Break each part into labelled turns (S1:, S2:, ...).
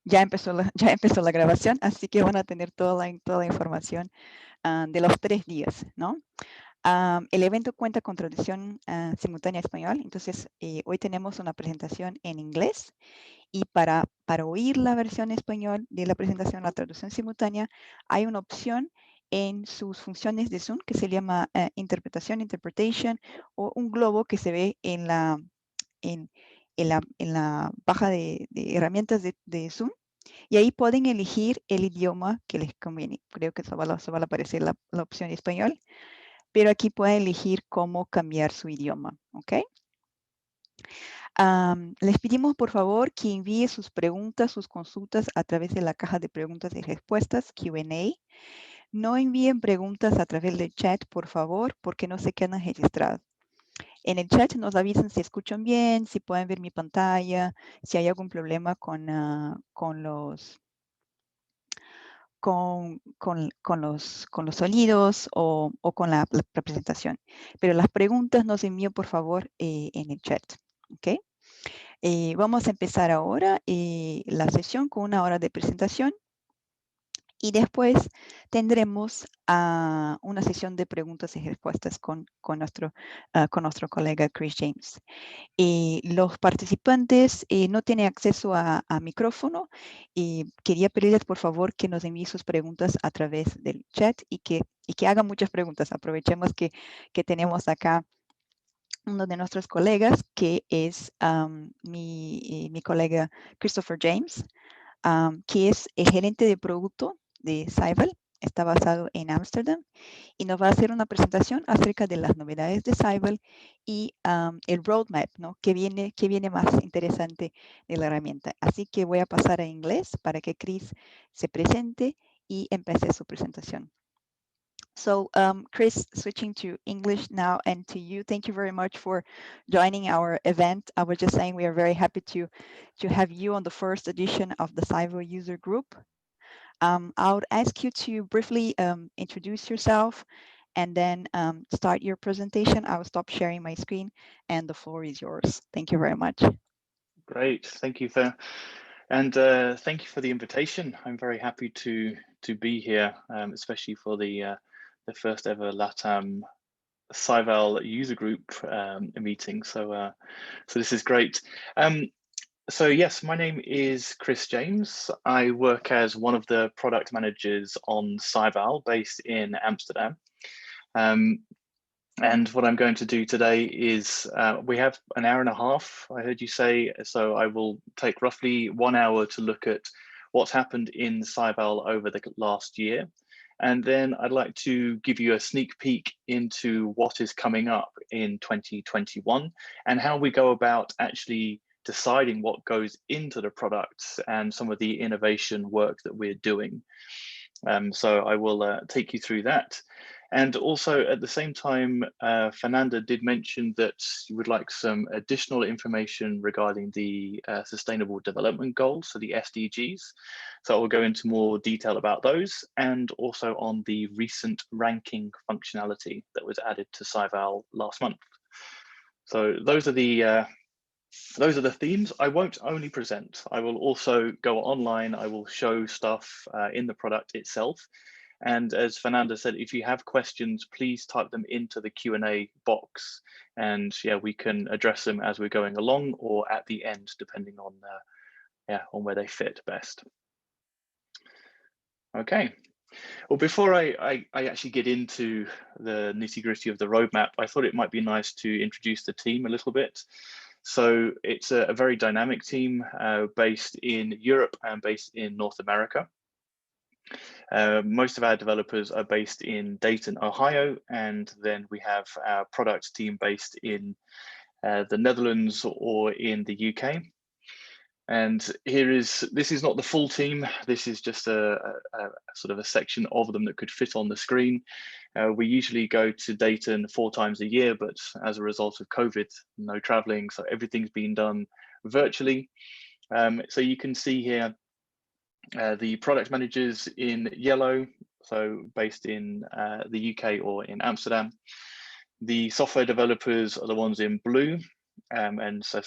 S1: ya empezó la grabación, así que van a tener toda la información de los 3 días, ¿no? El evento cuenta con traducción simultánea a español, entonces hoy tenemos una presentación en inglés y para oír la versión en español de la presentación, la traducción simultánea, hay una opción en sus funciones de Zoom que se llama interpretation, o un globo que se ve en, en la baja de herramientas de Zoom, y ahí pueden elegir el idioma que les conviene. Creo que se va a aparecer la opción español, pero aquí pueden elegir cómo cambiar su idioma, ¿ok? Les pedimos por favor que envíe sus preguntas, sus consultas a través de la caja de preguntas y respuestas, Q&A. No envíen preguntas a través del chat, por favor, porque no se quedan registradas. En el chat nos avisan si escuchan bien, si pueden ver mi pantalla, si hay algún problema con los sonidos o con la presentación. Pero las preguntas nos envíen por favor en el chat, ¿ok? Vamos a empezar ahora la sesión con 1 hora de presentación y después tendremos una sesión de preguntas y respuestas con nuestro colega Chris James. Los participantes no tienen acceso a micrófono y quería pedirles por favor que nos envíen sus preguntas a través del chat y que hagan muchas preguntas. Aprovechemos que tenemos acá uno de nuestros colegas, que es mi colega Christopher James, que es el gerente de producto de Scival, está basado en Ámsterdam, y nos va a hacer una presentación acerca de las novedades de Scival y el roadmap, ¿no? Que viene más interesante de la herramienta. Así que voy a pasar a inglés para que Chris se presente y empiece su presentación. So, Chris, switching to English now, and to you, thank you very much for joining our event. I was just saying we are very happy to have you on the first edition of the Scival user group. I would ask you to briefly introduce yourself and then start your presentation. I will stop sharing my screen and the floor is yours. Thank you very much.
S2: Great, thank you, and thank you for the invitation. I'm very happy to be here, especially for the first ever LATAM Scival user group meeting. So this is great. So yes, my name is Chris James. I work as one of the product managers on Scival, based in Amsterdam. And what I'm going to do today is, we have an hour and a half, I heard you say, so I will take roughly 1 hour to look at what's happened in Scival over the last year. And then I'd like to give you a sneak peek into what is coming up in 2021 and how we go about actually deciding what goes into the products and some of the innovation work that we're doing. So I will take you through that. And also at the same time, Fernanda did mention that you would like some additional information regarding the Sustainable Development Goals, so the SDGs. So I will go into more detail about those and also on the recent ranking functionality that was added to Scival last month. So those are the themes. I won't only present, I will also go online, I will show stuff in the product itself. And as Fernanda said, if you have questions, please type them into the Q&A box, and yeah, we can address them as we're going along or at the end, depending on where they fit best. Okay. Well, before I actually get into the nitty-gritty of the roadmap, I thought it might be nice to introduce the team a little bit. So it's a very dynamic team based in Europe and based in North America. Most of our developers are based in Dayton, Ohio, and then we have our product team based in the Netherlands or in the UK. And this is not the full team. This is just a sort of a section of them that could fit on the screen. We usually go to Dayton 4 times a year, but as a result of COVID, no traveling, so everything's been done virtually. So you can see here the product managers in yellow, so based in the UK or in Amsterdam. The software developers are the ones in blue, and so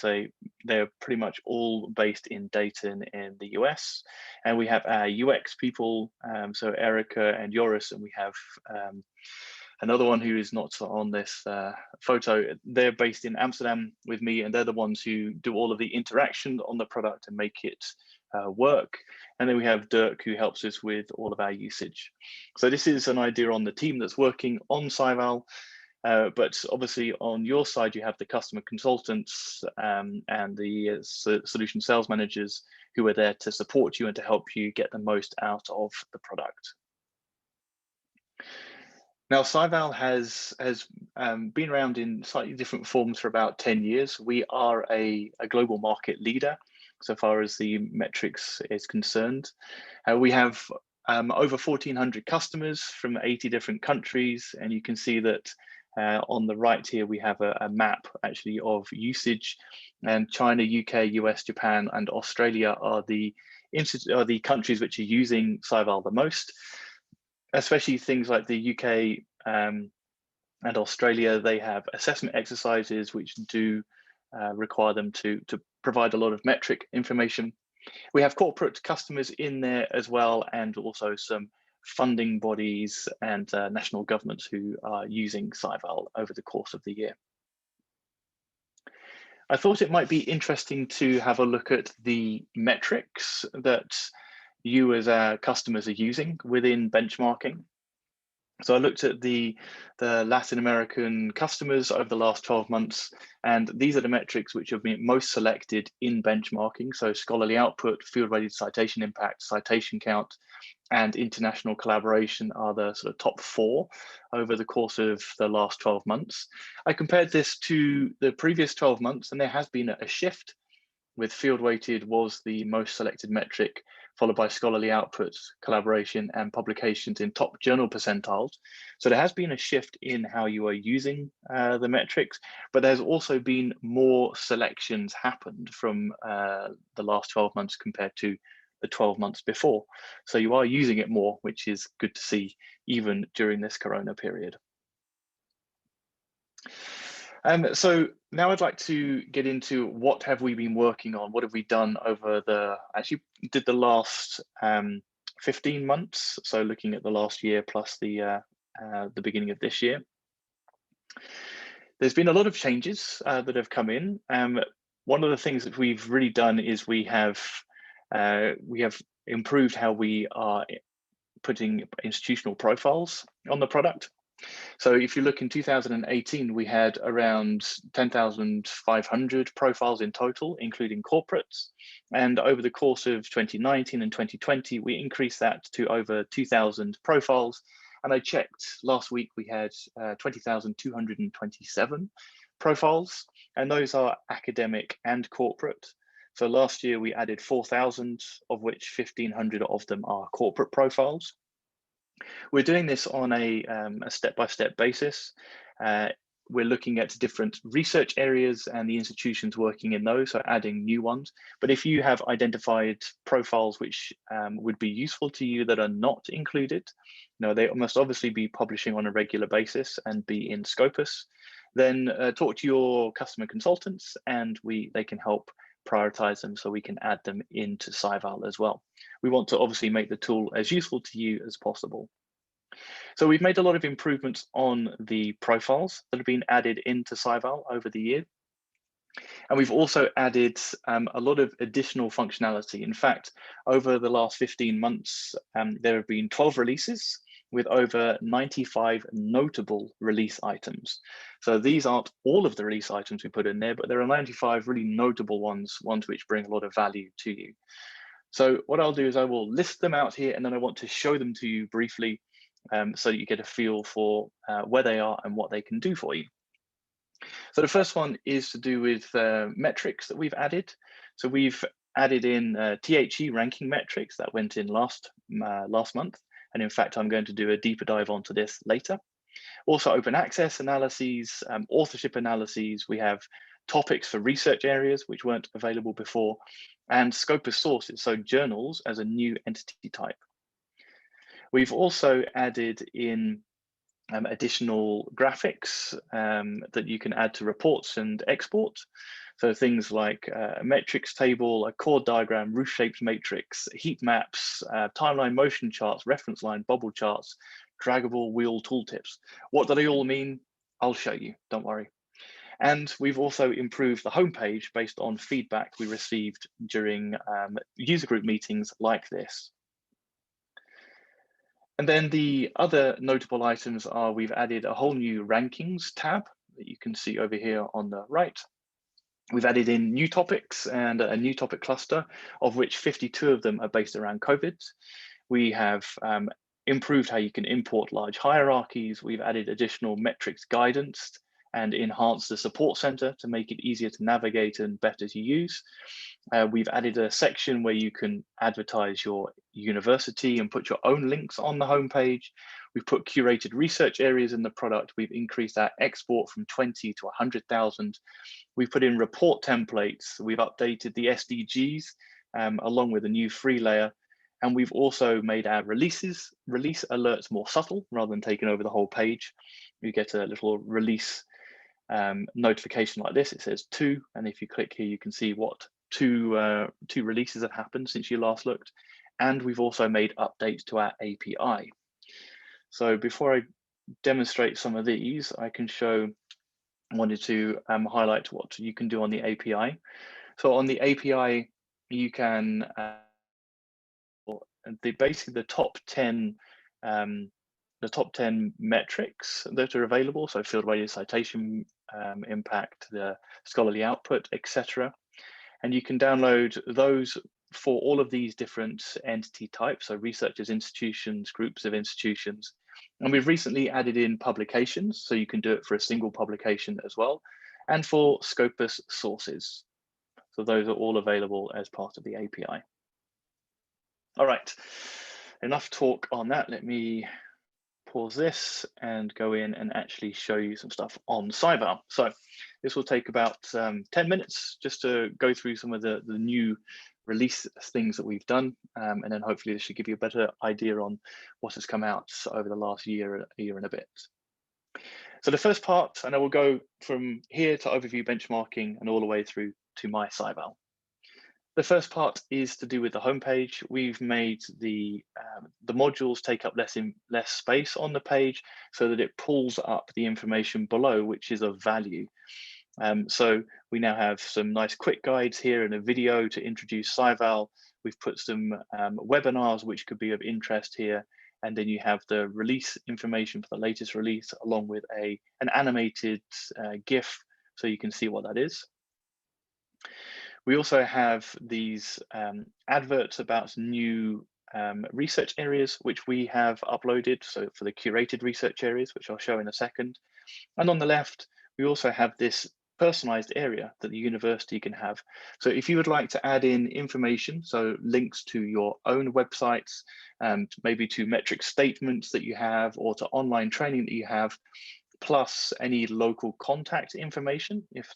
S2: they're pretty much all based in Dayton in the US. And we have our UX people, so Erica and Joris, and we have another one who is not on this photo. They're based in Amsterdam with me, and they're the ones who do all of the interaction on the product and make it work. And then we have Dirk, who helps us with all of our usage. So this is an idea on the team that's working on Scival. But obviously on your side, you have the customer consultants and the solution sales managers who are there to support you and to help you get the most out of the product. Now, Scival has been around in slightly different forms for about 10 years. We are a global market leader so far as the metrics is concerned. We have over 1,400 customers from 80 different countries, and you can see that on the right here, we have a map actually of usage, and China, UK, US, Japan, and Australia are the countries which are using Scival the most, especially things like the UK and Australia. They have assessment exercises which do require them to provide a lot of metric information. We have corporate customers in there as well, and also some funding bodies and national governments who are using Scival over the course of the year. I thought it might be interesting to have a look at the metrics that you as our customers are using within benchmarking. So I looked at the Latin American customers over the last 12 months, and these are the metrics which have been most selected in benchmarking. So scholarly output, field-rated citation impact, citation count, and international collaboration are the sort of top 4 over the course of the last 12 months. I compared this to the previous 12 months, and there has been a shift, with field-weighted was the most selected metric, followed by scholarly outputs, collaboration, and publications in top journal percentiles. So there has been a shift in how you are using the metrics, but there's also been more selections happened from the last 12 months compared to the 12 months before. So you are using it more, which is good to see even during this Corona period. So now I'd like to get into what have we been working on? What have we done over actually did the last 15 months. So looking at the last year plus the beginning of this year. There's been a lot of changes that have come in. One of the things that we've really done is we have improved how we are putting institutional profiles on the product. So if you look in 2018, we had around 10,500 profiles in total, including corporates. And over the course of 2019 and 2020, we increased that to over 2,000 profiles. And I checked last week, we had 20,227 profiles, and those are academic and corporate. So last year we added 4,000, of which 1,500 of them are corporate profiles. We're doing this on a step-by-step basis. We're looking at different research areas and the institutions working in those, so adding new ones. But if you have identified profiles which would be useful to you that are not included, they must obviously be publishing on a regular basis and be in Scopus, then talk to your customer consultants and they can help prioritize them so we can add them into Scival as well. We want to obviously make the tool as useful to you as possible. So we've made a lot of improvements on the profiles that have been added into Scival over the year. And we've also added a lot of additional functionality. In fact, over the last 15 months, there have been 12 releases with over 95 notable release items. So these aren't all of the release items we put in there, but there are 95 really notable ones which bring a lot of value to you. So what I'll do is I will list them out here, and then I want to show them to you briefly so that you get a feel for where they are and what they can do for you. So the first one is to do with metrics that we've added. So we've added in THE ranking metrics that went in last month. And in fact, I'm going to do a deeper dive onto this later. Also open access analyses, authorship analyses. We have topics for research areas which weren't available before, and Scopus sources, so journals as a new entity type. We've also added in additional graphics that you can add to reports and export. So things like a metrics table, a chord diagram, roof-shaped matrix, heat maps, timeline motion charts, reference line, bubble charts, draggable wheel tooltips. What do they all mean? I'll show you, don't worry. And we've also improved the homepage based on feedback we received during user group meetings like this. And then the other notable items are we've added a whole new rankings tab that you can see over here on the right. We've added in new topics and a new topic cluster, of which 52 of them are based around COVID. We have improved how you can import large hierarchies. We've added additional metrics guidance and enhanced the support center to make it easier to navigate and better to use. We've added a section where you can advertise your university and put your own links on the homepage. We've put curated research areas in the product. We've increased our export from 20 to 100,000. We've put in report templates. We've updated the SDGs along with a new free layer. And we've also made our release alerts more subtle rather than taking over the whole page. You get a little release notification like this. It says 2, and if you click here, you can see what two releases have happened since you last looked. And we've also made updates to our API. So before I demonstrate some of these, I can show, I wanted to highlight what you can do on the API. So on the API, you can basically the top 10 metrics that are available, so field radius, citation impact, the scholarly output, etc. And you can download those for all of these different entity types, so researchers, institutions, groups of institutions. And we've recently added in publications, so you can do it for a single publication as well, and for Scopus sources. So those are all available as part of the API. All right, enough talk on that. Let me pause this and go in and actually show you some stuff on Scival. So this will take about 10 minutes just to go through some of the new release things that we've done. And then hopefully this should give you a better idea on what has come out over the last year and a bit. So the first part, and I will go from here to overview benchmarking and all the way through to my Scival. The first part is to do with the homepage. We've made the modules take up less space on the page so that it pulls up the information below, which is of value. So we now have some nice quick guides here and a video to introduce Scival. We've put some webinars which could be of interest here. And then you have the release information for the latest release along with an animated GIF so you can see what that is. We also have these adverts about new research areas, which we have uploaded. So for the curated research areas, which I'll show in a second. And on the left, we also have this personalized area that the university can have. So if you would like to add in information, so links to your own websites, maybe to metric statements that you have or to online training that you have, plus any local contact information if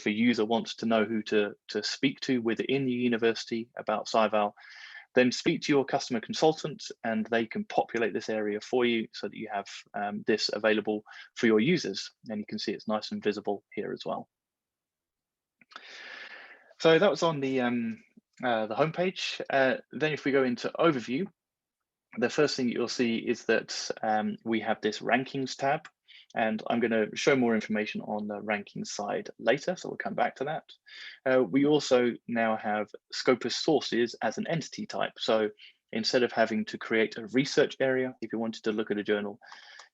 S2: a user wants to know who to speak to within the university about Scival, then speak to your customer consultant and they can populate this area for you so that you have this available for your users. And you can see it's nice and visible here as well. So that was on the homepage. Then if we go into overview, the first thing you'll see is that we have this rankings tab. And I'm going to show more information on the ranking side later, so we'll come back to that. We also now have Scopus sources as an entity type. So instead of having to create a research area, if you wanted to look at a journal,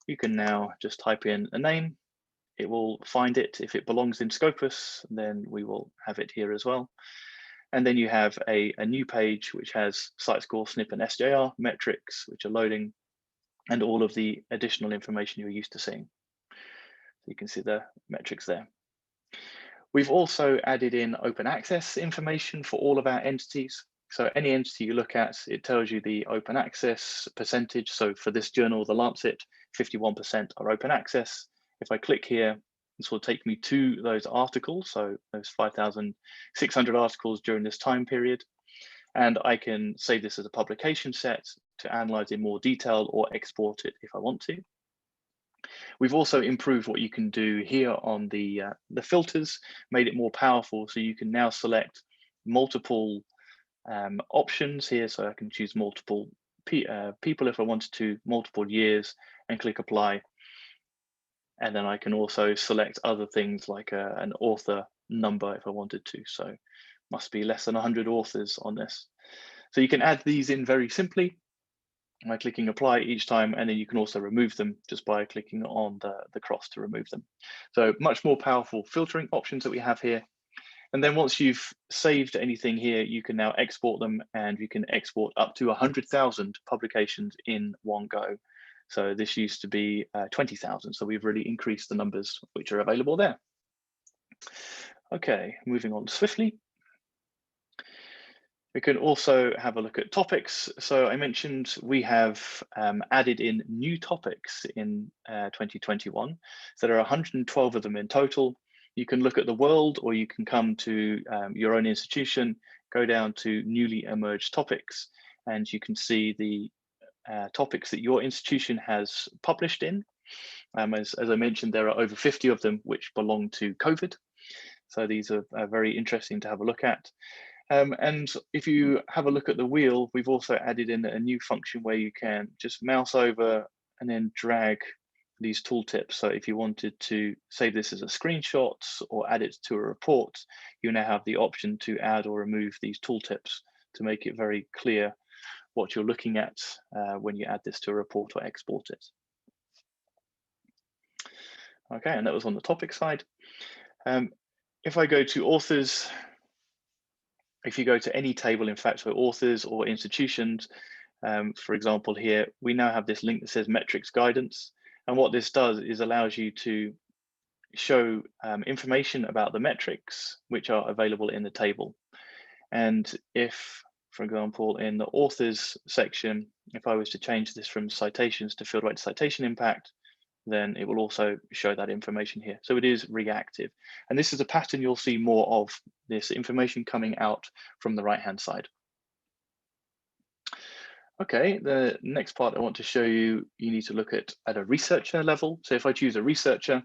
S2: you can now just type in a name. It will find it. If it belongs in Scopus, then we will have it here as well. And then you have a new page which has site score, SNP, and SJR metrics, which are loading, and all of the additional information you're used to seeing. You can see the metrics there. We've also added in open access information for all of our entities. So any entity you look at, it tells you the open access percentage. So for this journal, The Lancet, 51% are open access. If I click here, this will take me to those articles. So those 5,600 articles during this time period. And I can save this as a publication set to analyze in more detail or export it if I want to. We've also improved what you can do here on the filters, made it more powerful, so you can now select multiple options here. So I can choose multiple people if I wanted to, multiple years, and click apply. And then I can also select other things like an author number if I wanted to. So must be less than 100 authors on this. So you can add these in very simply by clicking apply each time, and then you can also remove them just by clicking on the cross to remove them. So much more powerful filtering options that we have here. And then once you've saved anything here, you can now export them, and you can export up to 100,000 publications in one go. So this used to be 20,000. So we've really increased the numbers which are available there. Okay, moving on swiftly. We can also have a look at topics. So I mentioned we have added in new topics in 2021. So there are 112 of them in total. You can look at the world, or you can come to your own institution, go down to newly emerged topics, and you can see the topics that your institution has published in. As I mentioned, there are over 50 of them which belong to COVID. So these are very interesting to have a look at. And if you have a look at the wheel, we've also added in a new function where you can just mouse over and then drag these tooltips. So if you wanted to save this as a screenshot or add it to a report, you now have the option to add or remove these tooltips to make it very clear what you're looking at when you add this to a report or export it. Okay, and that was on the topic side. If I go to authors, if you go to any table, in fact, for authors or institutions, for example, here, we now have this link that says metrics guidance. And what this does is allows you to show information about the metrics which are available in the table. And if, for example, in the authors section, if I was to change this from citations to field right citation impact, then it will also show that information here. So it is reactive. And this is a pattern you'll see more of, this information coming out from the right-hand side. Okay, the next part I want to show you, you need to look at a researcher level. So if I choose a researcher,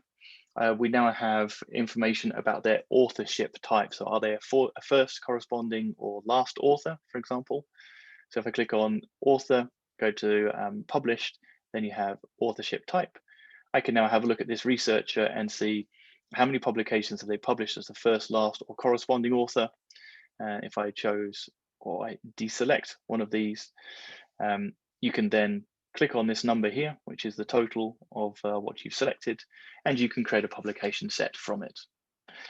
S2: we now have information about their authorship type. So are they a first, corresponding, or last author, for example? So if I click on author, go to published, then you have authorship type. I can now have a look at this researcher and see how many publications have they published as the first, last, or corresponding author. If I chose or I deselect one of these, you can then click on this number here, which is the total of what you've selected, and you can create a publication set from it.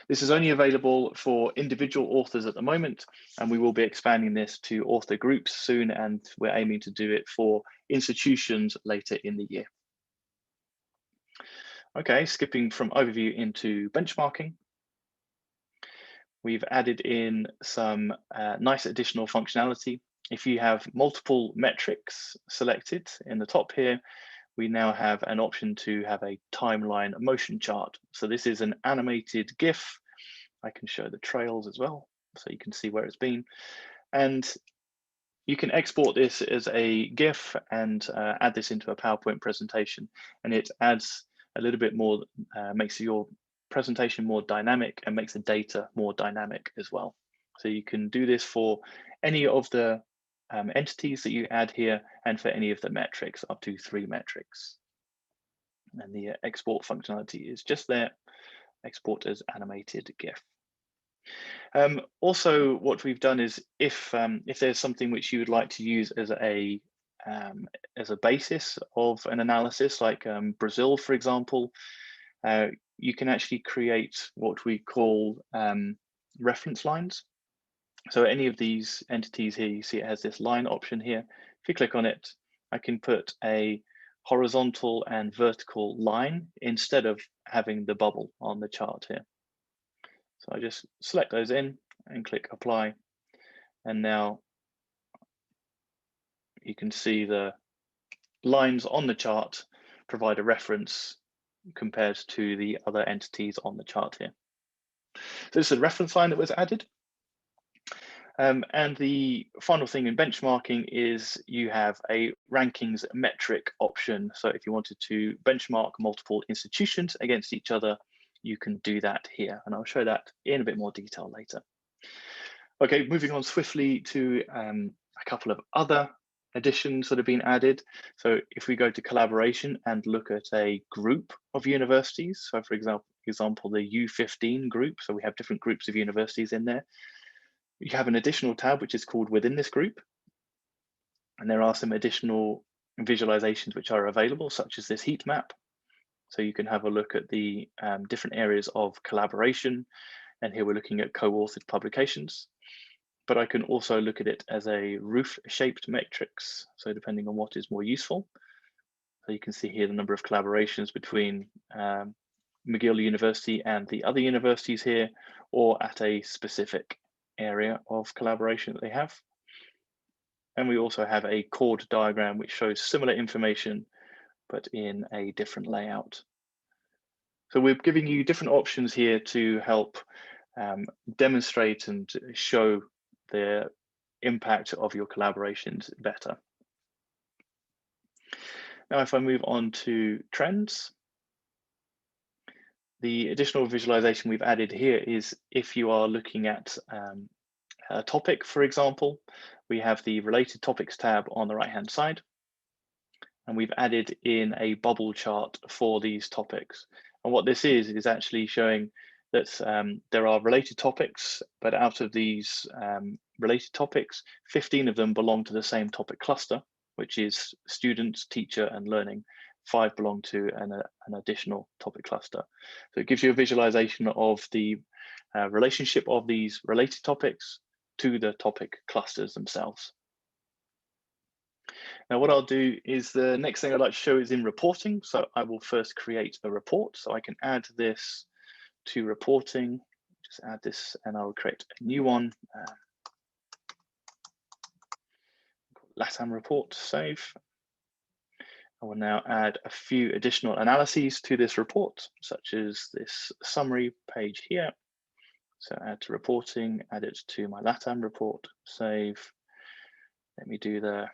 S2: This is only available for individual authors at the moment, and we will be expanding this to author groups soon, and we're aiming to do it for institutions later in the year. Okay, skipping from overview into benchmarking. We've added in some nice additional functionality. If you have multiple metrics selected in the top here, we now have an option to have a timeline motion chart. So this is an animated GIF. I can show the trails as well, so you can see where it's been. And you can export this as a GIF and add this into a PowerPoint presentation. And it adds a little bit more, makes your presentation more dynamic and makes the data more dynamic as well. So you can do this for any of the entities that you add here, and for any of the metrics, up to 3 metrics. And the export functionality is just there, export as animated GIF. Also, what we've done is if there's something which you would like to use as a basis of an analysis, like Brazil, for example, you can actually create what we call reference lines. So any of these entities here, you see it has this line option here. If you click on it, I can put a horizontal and vertical line instead of having the bubble on the chart here. So I just select those in and click apply. And now you can see the lines on the chart provide a reference compared to the other entities on the chart here. So this is a reference line that was added. And the final thing in benchmarking is you have a rankings metric option. So if you wanted to benchmark multiple institutions against each other, you can do that here. And I'll show that in a bit more detail later. Okay, moving on swiftly to a couple of other additions that have been added. So if we go to collaboration and look at a group of universities, so for example, the U15 group, so we have different groups of universities in there. You have an additional tab which is called within this group. And there are some additional visualizations which are available, such as this heat map. So you can have a look at the different areas of collaboration. And here we're looking at co-authored publications. But I can also look at it as a roof-shaped matrix. So depending on what is more useful. So you can see here the number of collaborations between McGill University and the other universities here, or at a specific area of collaboration that they have. And we also have a chord diagram which shows similar information, but in a different layout. So we're giving you different options here to help demonstrate and show the impact of your collaborations better. Now, if I move on to trends, the additional visualization we've added here is if you are looking at a topic, for example, we have the related topics tab on the right-hand side, and we've added in a bubble chart for these topics. And what this is actually showing that there are related topics, but out of these related topics, 15 of them belong to the same topic cluster, which is students, teacher, and learning. 5 belong to an additional topic cluster. So it gives you a visualization of the relationship of these related topics to the topic clusters themselves. Now, what I'll do is the next thing I'd like to show is in reporting. So I will first create a report. So I can add this to reporting, just add this, and I'll create a new one. LATAM report, save. I will now add a few additional analyses to this report, such as this summary page here. So add to reporting, add it to my LATAM report, save. Let me do the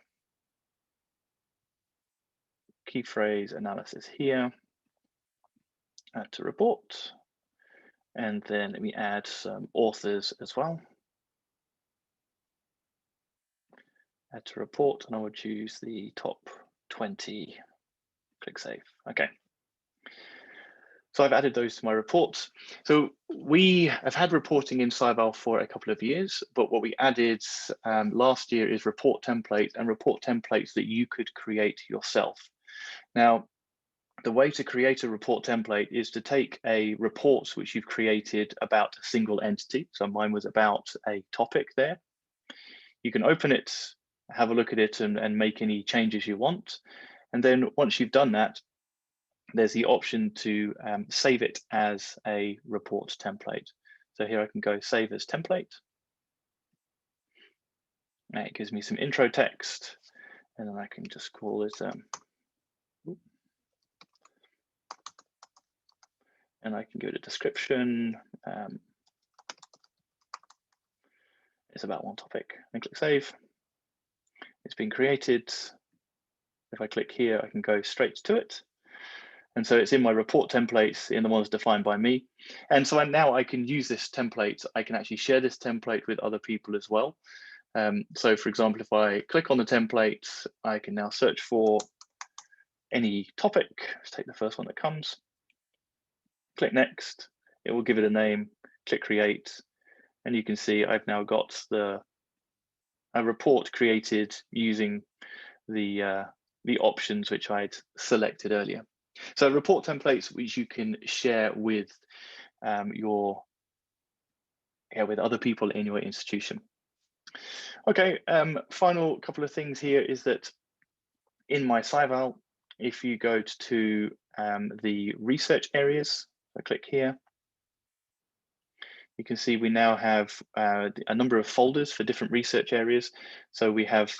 S2: key phrase analysis here, add to report, and then let me add some authors as well. Add to report, and I would choose the top 20, click save. Okay. So I've added those to my reports. So we have had reporting in Scival for a couple of years, but what we added last year is report templates and report templates that you could create yourself. Now, the way to create a report template is to take a report which you've created about a single entity. So mine was about a topic there. You can open it, have a look at it, and make any changes you want. And then once you've done that, there's the option to save it as a report template. So here I can go save as template. And it gives me some intro text, and then I can just call it, and I can go to description. It's about one topic, and click save. It's been created. If I click here, I can go straight to it. And so it's in my report templates, in the ones defined by me. And so now I can use this template. I can actually share this template with other people as well. So for example, if I click on the template, I can now search for any topic. Let's take the first one that comes. Click next, it will give it a name, click create. And you can see I've now got a report created using the options which I'd selected earlier. So report templates which you can share with with other people in your institution. Okay, final couple of things here is that in my Scival, if you go to the research areas, I click here, you can see we now have a number of folders for different research areas. So we have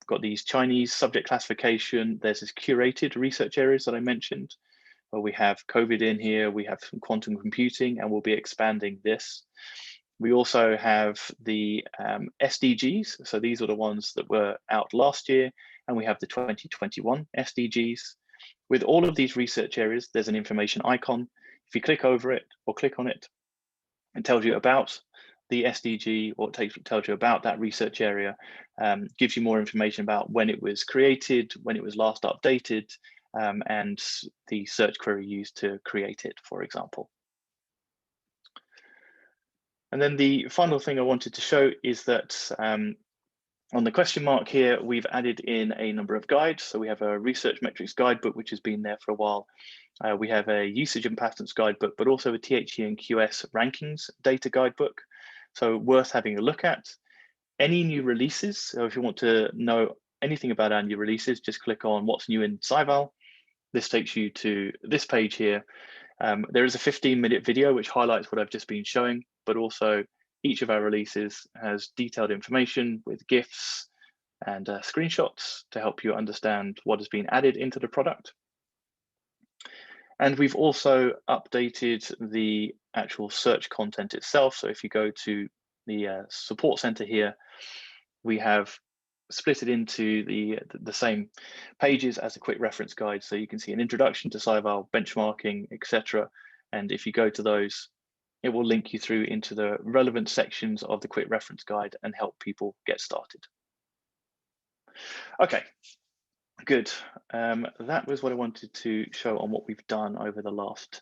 S2: got these Chinese subject classification. There's this curated research areas that I mentioned, where we have COVID in here, we have some quantum computing, and we'll be expanding this. We also have the SDGs. So these are the ones that were out last year, and we have the 2021 SDGs. With all of these research areas, there's an information icon. If you click over it or click on it, it tells you about the SDG, or it tells you about that research area, gives you more information about when it was created, when it was last updated, and the search query used to create it, for example. And then the final thing I wanted to show is that on the question mark here, we've added in a number of guides. So we have a research metrics guidebook, which has been there for a while. We have a usage and patterns guidebook, but also a THE and QS rankings data guidebook. So worth having a look at. Any new releases, so if you want to know anything about our new releases, just click on what's new in Scival. This takes you to this page here. There is a 15-minute video which highlights what I've just been showing, but also each of our releases has detailed information with GIFs and screenshots to help you understand what has been added into the product. And we've also updated the actual search content itself. So if you go to the support center here, we have split it into the same pages as a quick reference guide. So you can see an introduction to Scival, benchmarking, etc. And if you go to those, it will link you through into the relevant sections of the quick reference guide and help people get started. Okay, good. That was what I wanted to show on what we've done over the last,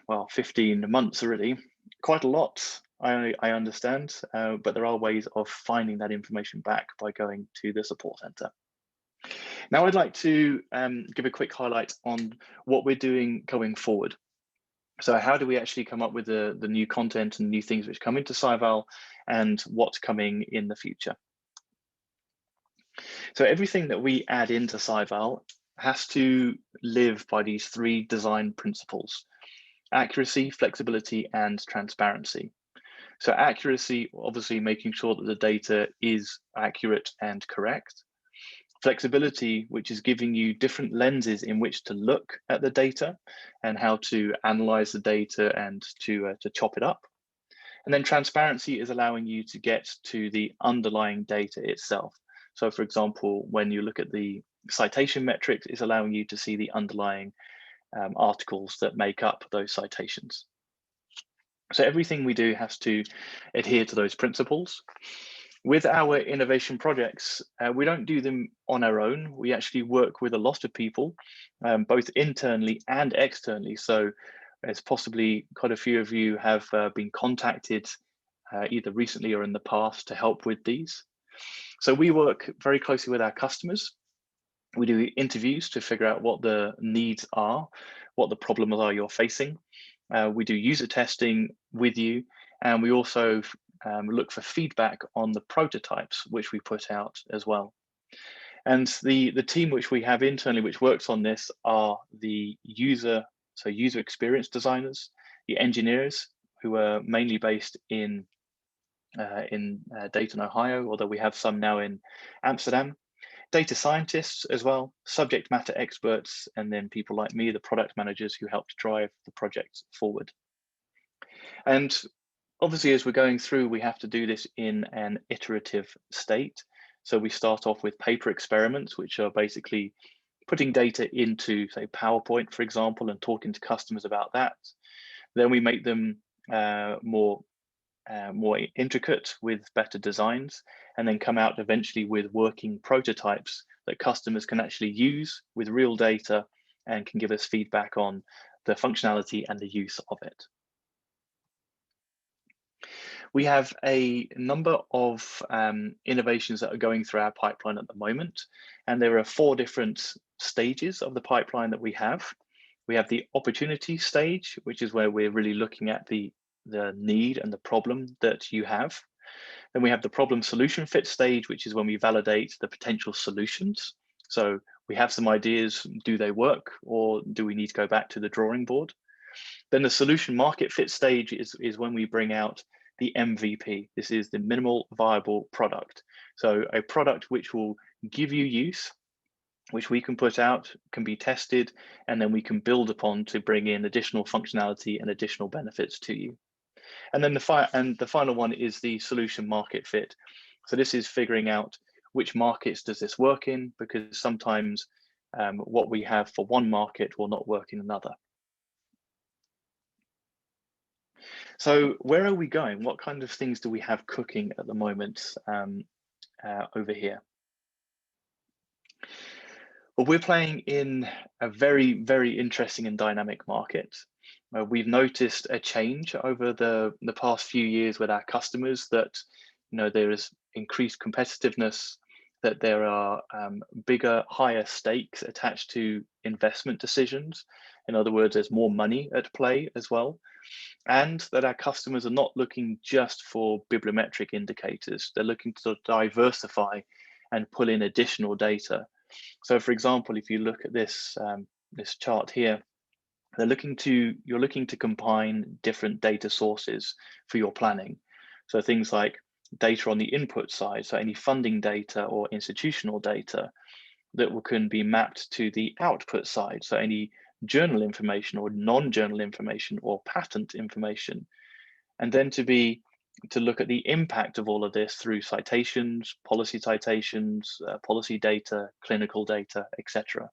S2: well, 15 months already. Quite a lot, I understand, but there are ways of finding that information back by going to the support center. Now I'd like to give a quick highlight on what we're doing going forward. So how do we actually come up with the new content and new things which come into Scival, and what's coming in the future? So everything that we add into Scival has to live by these three design principles: accuracy, flexibility, and transparency. So accuracy, obviously making sure that the data is accurate and correct. Flexibility, which is giving you different lenses in which to look at the data and how to analyze the data and to chop it up. And then transparency is allowing you to get to the underlying data itself. So for example, when you look at the citation metrics, it's allowing you to see the underlying articles that make up those citations. So everything we do has to adhere to those principles. With our innovation projects, we don't do them on our own. We actually work with a lot of people, both internally and externally. So as possibly quite a few of you have been contacted either recently or in the past to help with these. So we work very closely with our customers. We do interviews to figure out what the needs are, what the problems are you're facing. We do user testing with you, and we also look for feedback on the prototypes which we put out as well. And the team which we have internally which works on this are the user experience designers, the engineers who are mainly based in Dayton, Ohio, although we have some now in Amsterdam, data scientists as well, subject matter experts, and then people like me, the product managers who help to drive the project forward. And obviously, as we're going through, we have to do this in an iterative state. So we start off with paper experiments, which are basically putting data into, say, PowerPoint, for example, and talking to customers about that. Then we make them more intricate with better designs, and then come out eventually with working prototypes that customers can actually use with real data and can give us feedback on the functionality and the use of it. We have a number of innovations that are going through our pipeline at the moment, and there are 4 different stages of the pipeline that we have. We have the opportunity stage, which is where we're really looking at the need and the problem that you have. Then we have the problem solution fit stage, which is when we validate the potential solutions. So we have some ideas, do they work, or do we need to go back to the drawing board? Then the solution market fit stage is when we bring out the MVP. This is the minimal viable product. So a product which will give you use, which we can put out, can be tested, and then we can build upon to bring in additional functionality and additional benefits to you. And then the final one is the solution market fit. So this is figuring out which markets does this work in, because sometimes what we have for one market will not work in another. So where are we going? What kind of things do we have cooking at the moment over here? Well, we're playing in a very, very interesting and dynamic market. We've noticed a change over the past few years with our customers that, there is increased competitiveness, that there are bigger, higher stakes attached to investment decisions. In other words, there's more money at play as well. And that our customers are not looking just for bibliometric indicators. They're looking to diversify and pull in additional data. So for example, if you look at this, this chart here, you're looking to combine different data sources for your planning. So things like data on the input side, so any funding data or institutional data that can be mapped to the output side, so any journal information or non-journal information or patent information, and then to look at the impact of all of this through citations, policy data, clinical data, etc.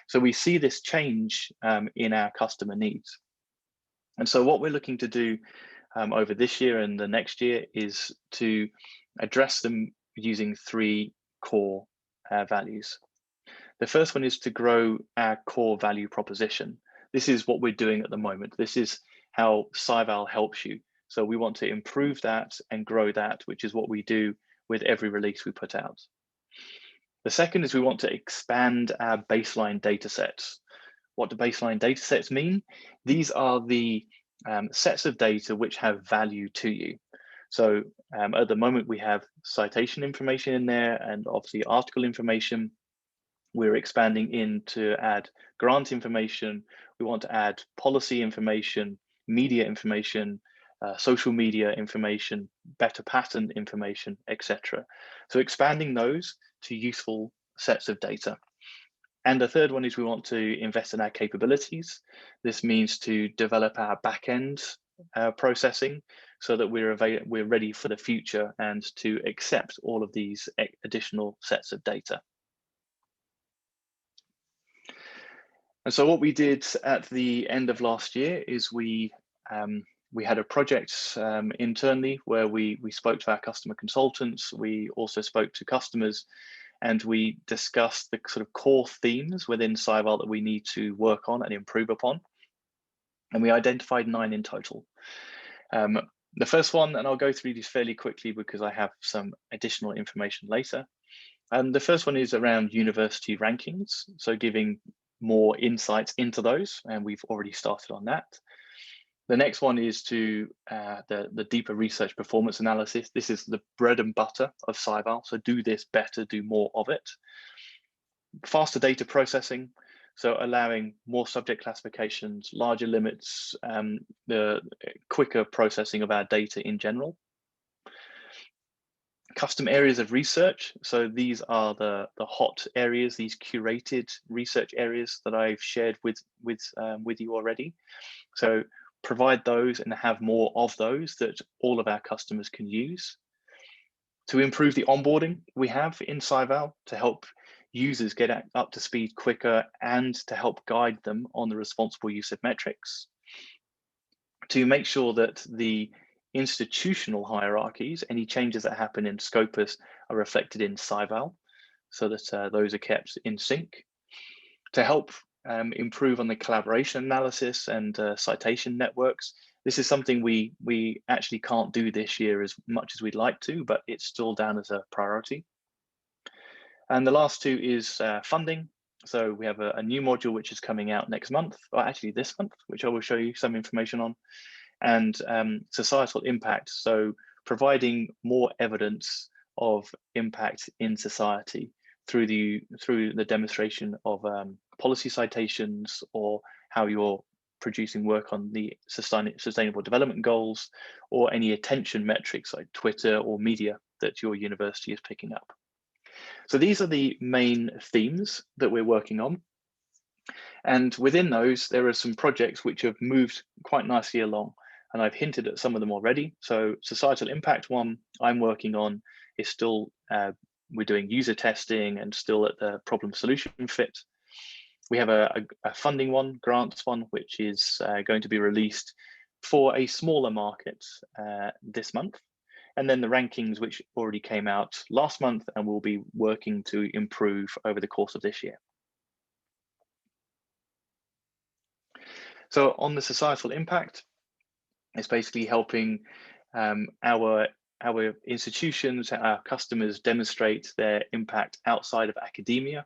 S2: So we see this change in our customer needs. And so what we're looking to do over this year and the next year is to address them using 3 core values. The first one is to grow our core value proposition. This is what we're doing at the moment. This is how Scival helps you. So we want to improve that and grow that, which is what we do with every release we put out. The second is we want to expand our baseline data sets. What do baseline data sets mean? These are the sets of data which have value to you. So at the moment we have citation information in there and obviously article information. We're expanding in to add grant information. We want to add policy information, media information, social media information, better patent information, etc. So expanding those to useful sets of data. And the third one is we want to invest in our capabilities. This means to develop our back-end processing so that we're ready for the future and to accept all of these additional sets of data. And so what we did at the end of last year is we had a project internally where we spoke to our customer consultants. We also spoke to customers, and we discussed the sort of core themes within Scival that we need to work on and improve upon. And we identified 9 in total. The first one, and I'll go through these fairly quickly because I have some additional information later. The first one is around university rankings, so giving more insights into those, and we've already started on that. The next one is to the deeper research performance analysis. This is the bread and butter of Scival, so do this better, do more of it. Faster data processing, so allowing more subject classifications, larger limits, the quicker processing of our data in general. Custom areas of research, so these are the hot areas, these curated research areas that I've shared with you already. So provide those and have more of those that all of our customers can use. To improve the onboarding we have in Scival to help users get up to speed quicker and to help guide them on the responsible use of metrics. To make sure that the institutional hierarchies, any changes that happen in Scopus are reflected in Scival so that those are kept in sync. To help improve on the collaboration analysis and citation networks. This is something we actually can't do this year as much as we'd like to, but it's still down as a priority. And the last 2 is funding. So we have a new module which is coming out next month, or actually this month, which I will show you some information on. And societal impact, so providing more evidence of impact in society through the demonstration of policy citations or how you're producing work on the sustainable development goals or any attention metrics like Twitter or media that your university is picking up. So these are the main themes that we're working on. And within those, there are some projects which have moved quite nicely along. and I've hinted at some of them already. So societal impact one I'm working on is still, we're doing user testing and still at the problem solution fit. We have a funding one, grants one, which is going to be released for a smaller market this month. And then the rankings, which already came out last month and will be working to improve over the course of this year. So on the societal impact, it's basically helping our institutions, our customers demonstrate their impact outside of academia.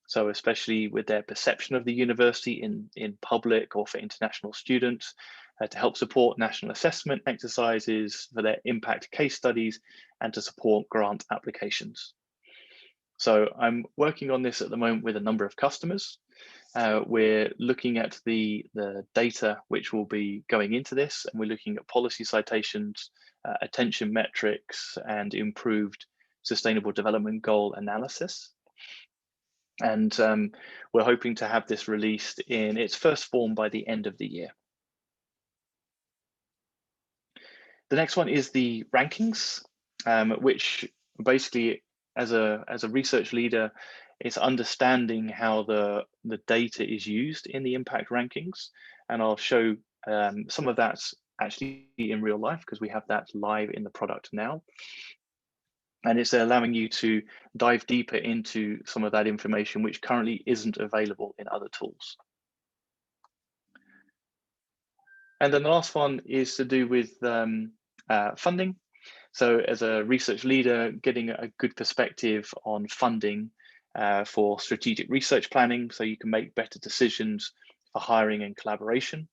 S2: So especially with their perception of the university in public or for international students, to help support national assessment exercises, for their impact case studies, and to support grant applications. So I'm working on this at the moment with a number of customers. We're looking at the data which will be going into this, and we're looking at policy citations, attention metrics, and improved sustainable development goal analysis. And we're hoping to have this released in its first form by the end of the year. The next one is the rankings, which basically, as a research leader, it's understanding how the data is used in the impact rankings. And I'll show some of that actually in real life, because we have that live in the product now. And it's allowing you to dive deeper into some of that information, which currently isn't available in other tools. And then the last one is to do with funding. So as a research leader, getting a good perspective on funding for strategic research planning, so you can make better decisions for hiring and collaboration.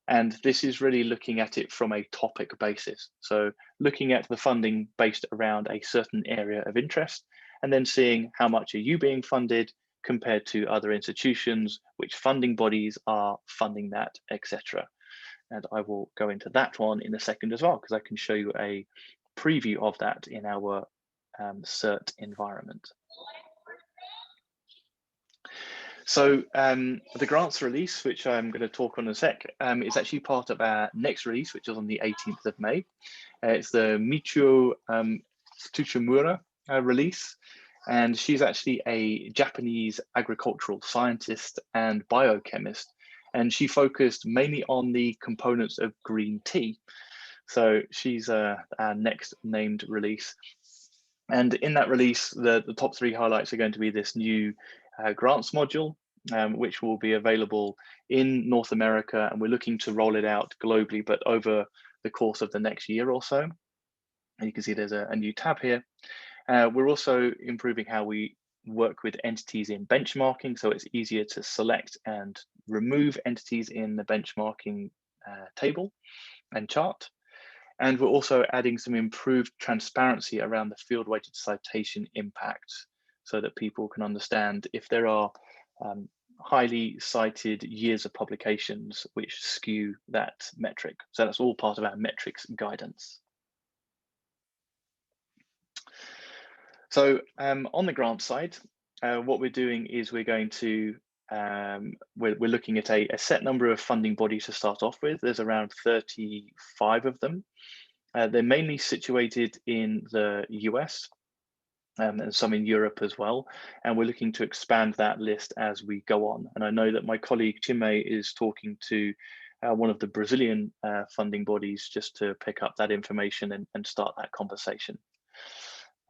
S2: And this is really looking at it from a topic basis. So looking at the funding based around a certain area of interest, and then seeing how much are you being funded compared to other institutions, which funding bodies are funding that, etc. And I will go into that one in a second as well, because I can show you a preview of that in our CERT environment. So the grants release, which I'm going to talk on in a sec, is actually part of our next release, which is on the 18th of May. It's the Michio Tsuchimura release. And she's actually a Japanese agricultural scientist and biochemist. And she focused mainly on the components of green tea. So she's our next named release. And in that release, the top 3 highlights are going to be this new grants module, which will be available in North America. And we're looking to roll it out globally, but over the course of the next year or so. And you can see there's a new tab here. We're also improving how we work with entities in benchmarking, so it's easier to select and remove entities in the benchmarking table and chart. And we're also adding some improved transparency around the field-weighted citation impact, so that people can understand if there are highly cited years of publications which skew that metric. So that's all part of our metrics guidance. So on the grant side, what we're doing is we're going to, we're looking at a set number of funding bodies to start off with. There's around 35 of them. They're mainly situated in the US and some in Europe as well. And we're looking to expand that list as we go on. And I know that my colleague Chime is talking to one of the Brazilian funding bodies just to pick up that information and start that conversation.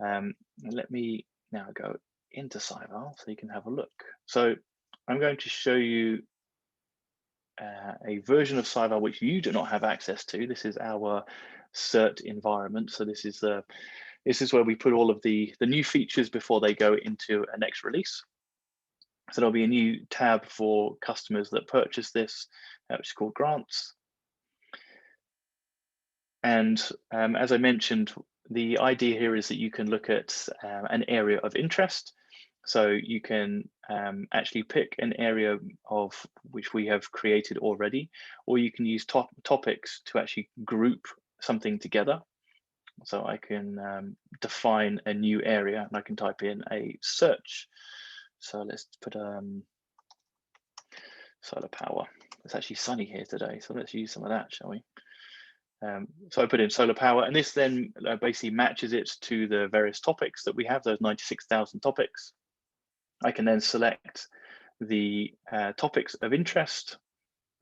S2: Let me now go into Scival so you can have a look. So I'm going to show you a version of Scival which you do not have access to. This is our CERT environment. So this is where we put all of the new features before they go into a next release. So there'll be a new tab for customers that purchase this, which is called Grants. And as I mentioned, the idea here is that you can look at an area of interest. So you can actually pick an area of which we have created already, or you can use topics to actually group something together. So I can define a new area and I can type in a search. So let's put solar power, It's actually sunny here today, so let's use some of that, shall we? So I put in solar power, and this then basically matches it to the various topics that we have, those 96,000 topics. I can then select the topics of interest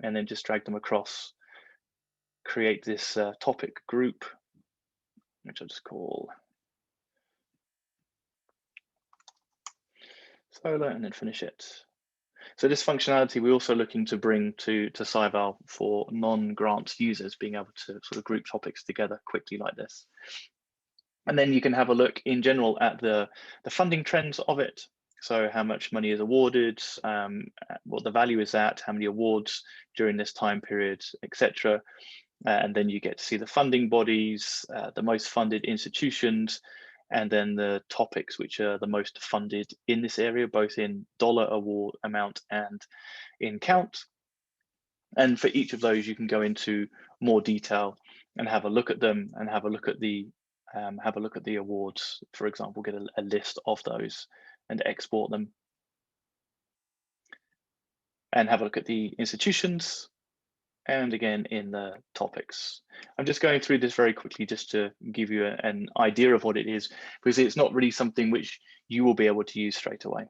S2: and then just drag them across, create this topic group, which I'll just call solar, and then finish it. So this functionality we're also looking to bring to Scival for non-grant users, being able to sort of group topics together quickly like this. And then you can have a look in general at the funding trends of it. So how much money is awarded, what the value is at, how many awards during this time period, etc. And then you get to see the funding bodies, the most funded institutions, and then the topics which are the most funded in this area, both in dollar award amount and in count. And for each of those, you can go into more detail and have a look at them and have a look at the awards, for example, get a list of those and export them. And have a look at the institutions, and again in the topics. I'm just going through this very quickly just to give you an idea of what it is, because it's not really something which you will be able to use straight away.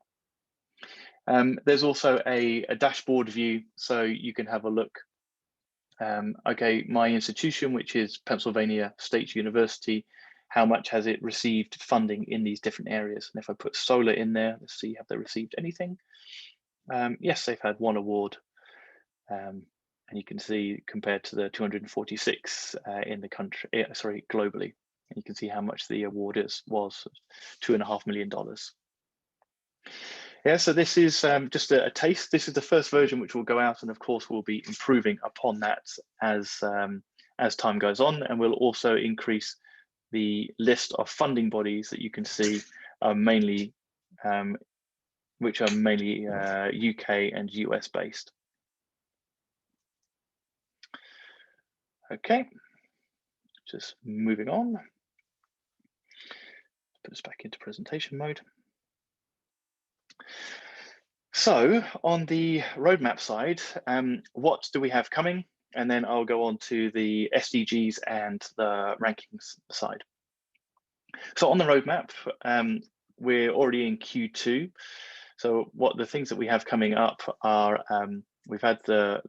S2: There's also a dashboard view, so you can have a look. Okay, my institution, which is Pennsylvania State University, how much has it received funding in these different areas? And if I put solar in there, let's see, have they received anything? Yes, they've had one award. And you can see compared to the 246 in the country, globally, and you can see how much the award was $2.5 million. Yeah, so this is just a taste. This is the first version which will go out, and of course we'll be improving upon that as time goes on, and we'll also increase the list of funding bodies that you can see are mainly, which are mainly UK and US based. Okay, just moving on. Put us back into presentation mode. So on the roadmap side, what do we have coming? And then I'll go on to the SDGs and the rankings side. So on the roadmap, we're already in Q2. So what the things that we have coming up are, we've had for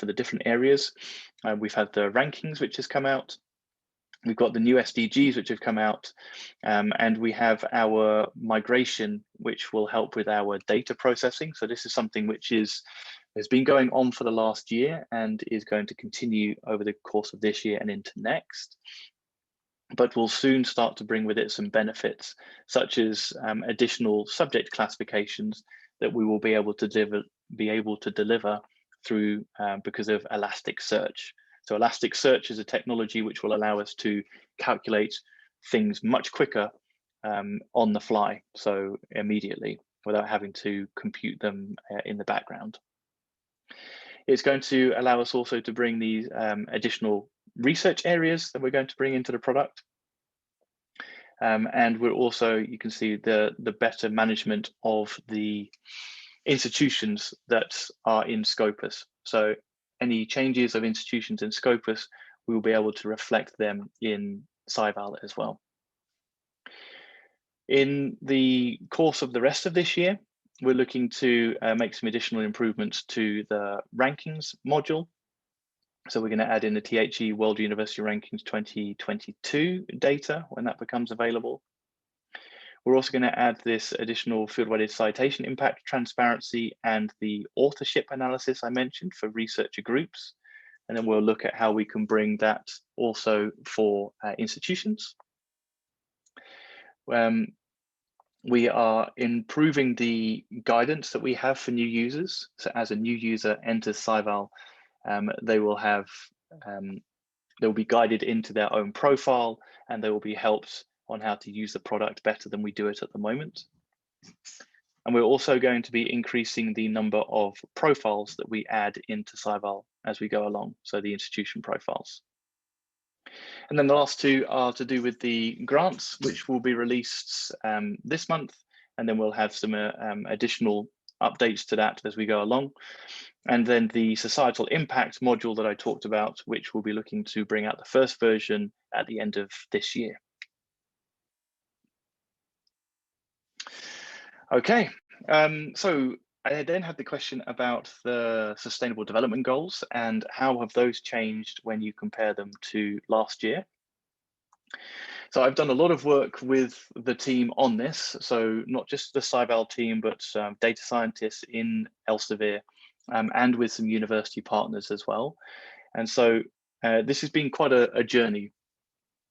S2: the different areas, we've had the rankings which has come out. We've got the new SDGs which have come out, and we have our migration which will help with our data processing. So this is something which has been going on for the last year and is going to continue over the course of this year and into next. But will soon start to bring with it some benefits, such as additional subject classifications that we will be able to deliver through because of Elasticsearch. So Elasticsearch is a technology which will allow us to calculate things much quicker on the fly, so immediately, without having to compute them in the background. It's going to allow us also to bring these additional research areas that we're going to bring into the product. And we're also, you can see the better management of the institutions that are in Scopus. So any changes of institutions in Scopus, we will be able to reflect them in Scival as well. In the course of the rest of this year, we're looking to make some additional improvements to the rankings module. So we're going to add in the THE World University Rankings 2022 data when that becomes available. We're also going to add this additional field-weighted citation impact transparency and the authorship analysis I mentioned for researcher groups. And then we'll look at how we can bring that also for institutions. We are improving the guidance that we have for new users. So as a new user enters Scival, they will be guided into their own profile, and they will be helped on how to use the product better than we do it at the moment. And we're also going to be increasing the number of profiles that we add into Scival as we go along, so the institution profiles. And then the last two are to do with the grants, which will be released this month, and then we'll have some additional updates to that as we go along. And then the societal impact module that I talked about, which we'll be looking to bring out the first version at the end of this year. Okay, so I then had the question about the Sustainable Development Goals and how have those changed when you compare them to last year. So I've done a lot of work with the team on this, so not just the Scival team, but data scientists in Elsevier and with some university partners as well. And so this has been quite a journey.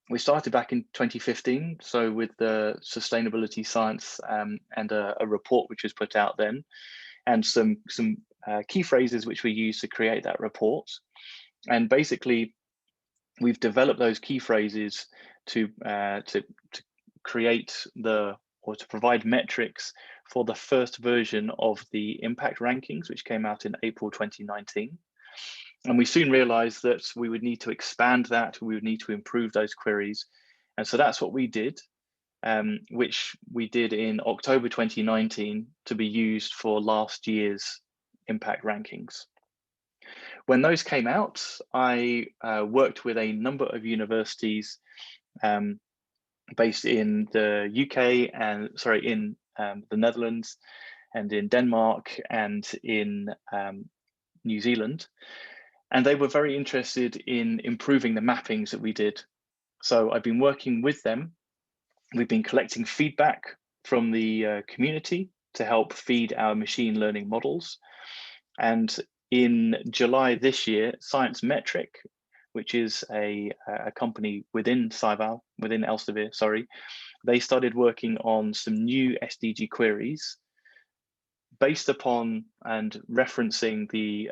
S2: We started back in 2015, so with the sustainability science and a report which was put out then, and some key phrases which we used to create that report. And basically, we've developed those key phrases to create or to provide metrics for the first version of the impact rankings, which came out in April 2019. And we soon realized that we would need to expand that, we would need to improve those queries. And so that's what we did, which we did in October 2019 to be used for last year's impact rankings. When those came out, I worked with a number of universities based in the UK and in the Netherlands and in Denmark and in New Zealand. And they were very interested in improving the mappings that we did. So I've been working with them. We've been collecting feedback from the community to help feed our machine learning models. And in July this year, Science Metric, which is a company within Scival, within Elsevier, sorry, they started working on some new SDG queries based upon and referencing the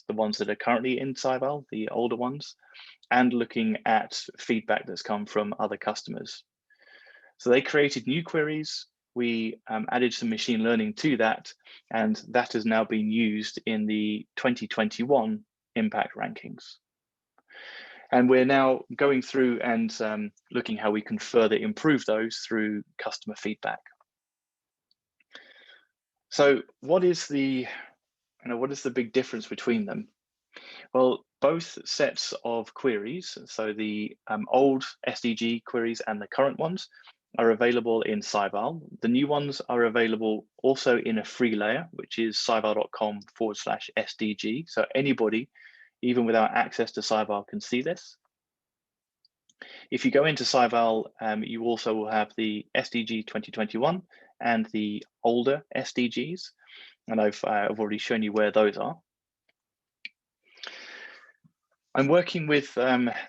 S2: ones that are currently in Scival, the older ones, and looking at feedback that's come from other customers. So they created new queries. We added some machine learning to that, and that has now been used in the 2021 impact rankings. And we're now going through and looking how we can further improve those through customer feedback. So what is the big difference between them? Well, both sets of queries, so the old SDG queries and the current ones, are available in Scival. The new ones are available also in a free layer, which is scival.com/SDG. So anybody, even without access to Scival, can see this. If you go into Scival, you also will have the SDG 2021 and the older SDGs. And I've already shown you where those are. I'm working with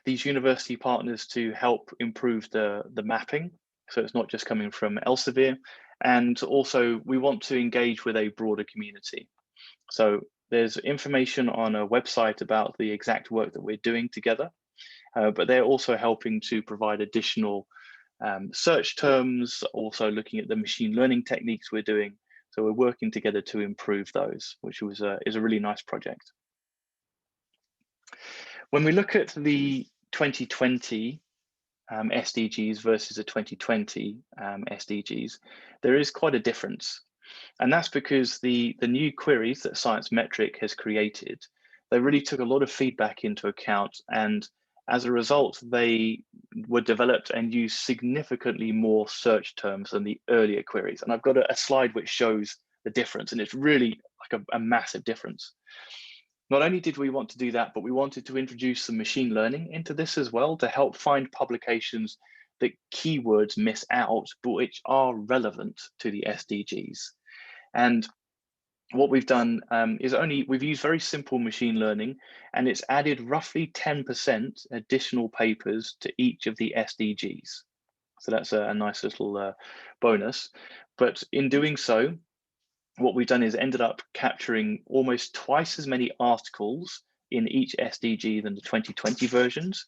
S2: these university partners to help improve the mapping. So it's not just coming from Elsevier. And also we want to engage with a broader community. So there's information on a website about the exact work that we're doing together, but they're also helping to provide additional search terms, also looking at the machine learning techniques we're doing. So we're working together to improve those, which is a really nice project. When we look at the 2020 SDGs versus the 2020 SDGs, there is quite a difference. And that's because the new queries that Science Metric has created, they really took a lot of feedback into account. And as a result, they were developed and used significantly more search terms than the earlier queries. And I've got a slide which shows the difference, and it's really like a massive difference. Not only did we want to do that, but we wanted to introduce some machine learning into this as well to help find publications that keywords miss out, but which are relevant to the SDGs. And what we've done is we've used very simple machine learning, and it's added roughly 10% additional papers to each of the SDGs. So that's a nice little bonus. But in doing so, what we've done is ended up capturing almost twice as many articles in each SDG than the 2020 versions,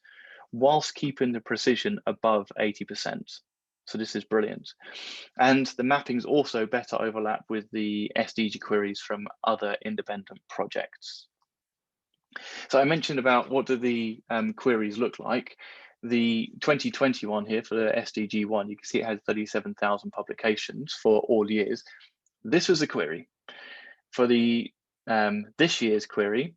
S2: whilst keeping the precision above 80%. So this is brilliant. And the mappings also better overlap with the SDG queries from other independent projects. So I mentioned about what do the queries look like. The 2021 here for the SDG 1, you can see it has 37,000 publications for all years. This was a query. For the this year's query,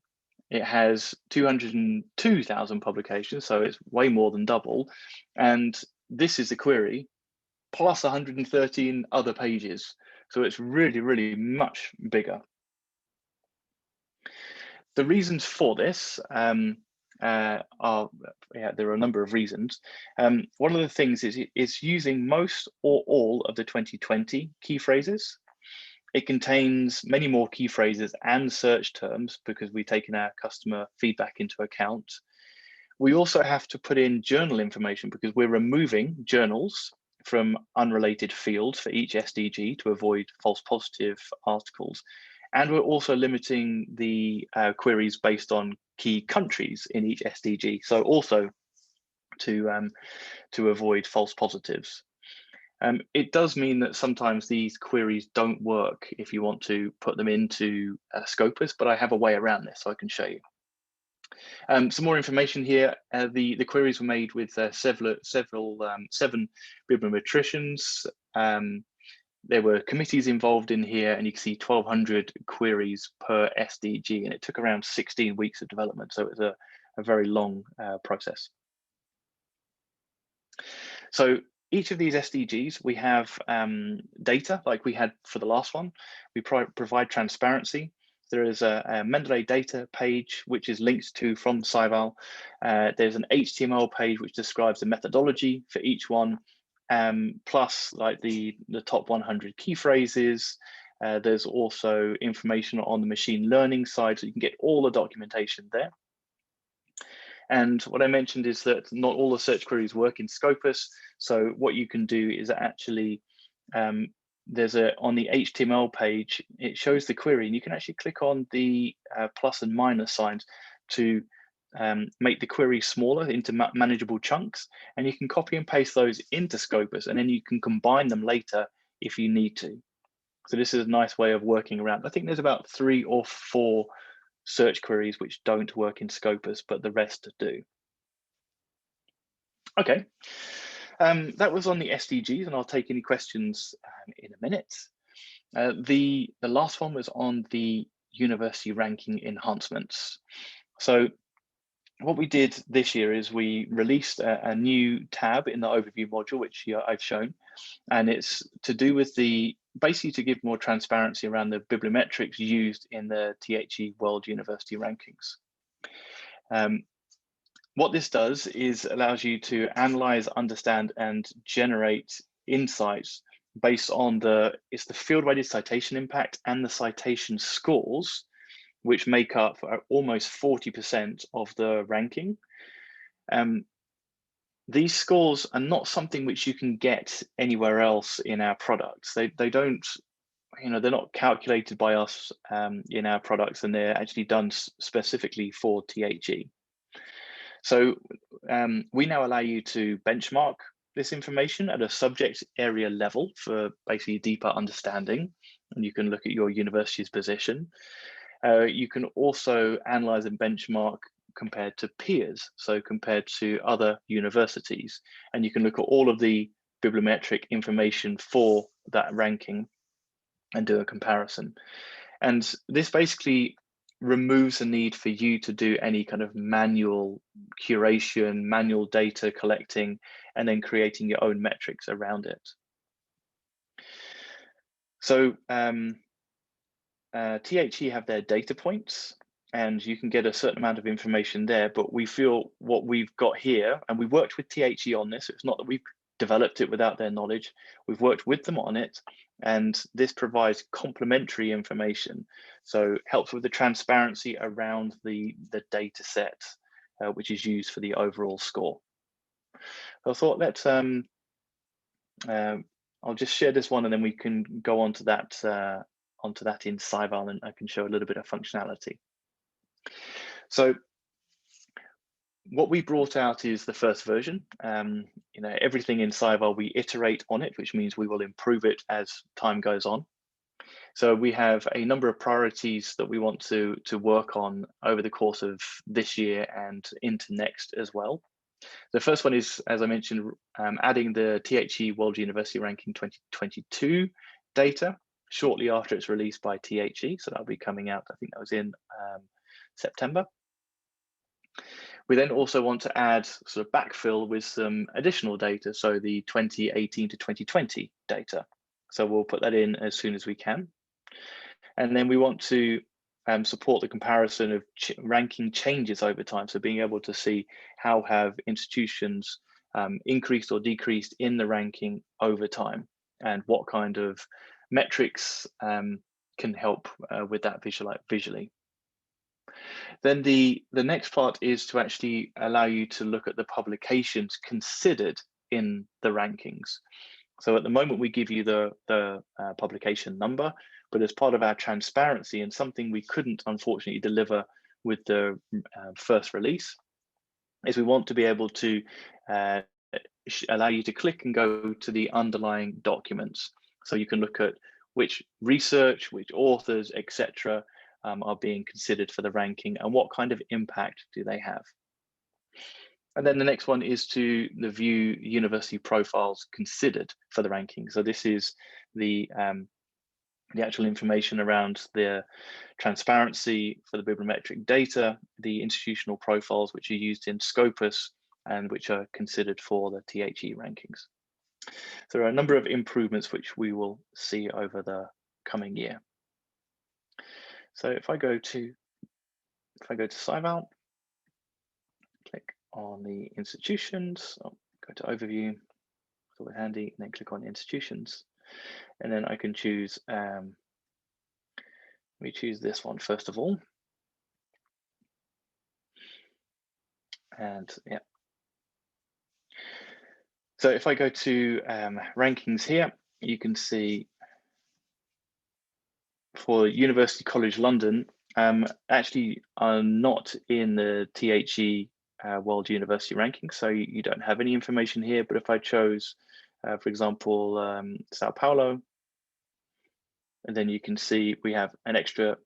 S2: it has 202,000 publications, so it's way more than double. And this is the query plus 113 other pages. So it's really, really much bigger. The reasons for this are, there are a number of reasons. One of the things is it's using most or all of the 2020 key phrases. It contains many more key phrases and search terms because we've taken our customer feedback into account. We also have to put in journal information because we're removing journals from unrelated fields for each SDG to avoid false positive articles. And we're also limiting the queries based on key countries in each SDG. So also to avoid false positives. It does mean that sometimes these queries don't work if you want to put them into Scopus, but I have a way around this, so I can show you. Some more information here. The queries were made with seven bibliometricians. There were committees involved in here, and you can see 1,200 queries per SDG, and it took around 16 weeks of development, so it was a very long process. So each of these SDGs, we have data like we had for the last one. We provide transparency. There is a Mendeley data page, which is linked to from Scival. There's an HTML page, which describes the methodology for each one, plus like the top 100 key phrases. There's also information on the machine learning side, so you can get all the documentation there. And what I mentioned is that not all the search queries work in Scopus. So what you can do is actually, there's on the HTML page, it shows the query, and you can actually click on the plus and minus signs to make the query smaller into manageable chunks. And you can copy and paste those into Scopus, and then you can combine them later if you need to. So this is a nice way of working around. I think there's about 3 or 4 search queries which don't work in Scopus, but the rest do. Okay, that was on the SDGs, and I'll take any questions in a minute. The last one was on the university ranking enhancements. So what we did this year is we released a new tab in the overview module, which I've shown, and it's to do with basically to give more transparency around the bibliometrics used in the THE World University Rankings. What this does is allows you to analyze, understand, and generate insights based on it's the field-weighted citation impact and the citation scores, which make up almost 40% of the ranking. These scores are not something which you can get anywhere else in our products. They don't, they're not calculated by us in our products, and they're actually done specifically for THE. So we now allow you to benchmark this information at a subject area level for basically deeper understanding, and you can look at your university's position. You can also analyze and benchmark compared to peers, so compared to other universities, and you can look at all of the bibliometric information for that ranking and do a comparison. And this basically removes the need for you to do any kind of manual curation, manual data collecting, and then creating your own metrics around it. So THE have their data points, and you can get a certain amount of information there, but we feel what we've got here, and we worked with THE on this, it's not that we've developed it without their knowledge, we've worked with them on it, and this provides complementary information. So helps with the transparency around the data set, which is used for the overall score. So I thought let's, I'll just share this one and then we can go on to that in Scival, and I can show a little bit of functionality. So what we brought out is the first version. Everything in Scival, we iterate on it, which means we will improve it as time goes on. So we have a number of priorities that we want to work on over the course of this year and into next as well. The first one is, as I mentioned, adding the THE World University Ranking 2022 data shortly after it's released by THE. So that'll be coming out, I think that was in September. We then also want to add sort of backfill with some additional data, so the 2018 to 2020 data. So we'll put that in as soon as we can. And then we want to support the comparison of ranking changes over time. So being able to see how have institutions increased or decreased in the ranking over time, and what kind of metrics can help with that visually. Then the next part is to actually allow you to look at the publications considered in the rankings. So at the moment, we give you the publication number, but as part of our transparency and something we couldn't unfortunately deliver with the first release, is we want to be able to allow you to click and go to the underlying documents. So you can look at which research, which authors, etc., are being considered for the ranking and what kind of impact do they have. And then the next one is to view university profiles considered for the ranking. So this is the actual information around the transparency for the bibliometric data, the institutional profiles which are used in Scopus and which are considered for the THE rankings. So there are a number of improvements which we will see over the coming year. So if I go to Scival, click on the institutions, I'll go to overview, it's always handy, and then click on institutions. And then I can choose, we choose this one first of all. And yeah. So if I go to rankings here, you can see for University College London, actually are not in the THE World University Ranking, so you don't have any information here. But if I chose, for example, Sao Paulo, and then you can see we have an extra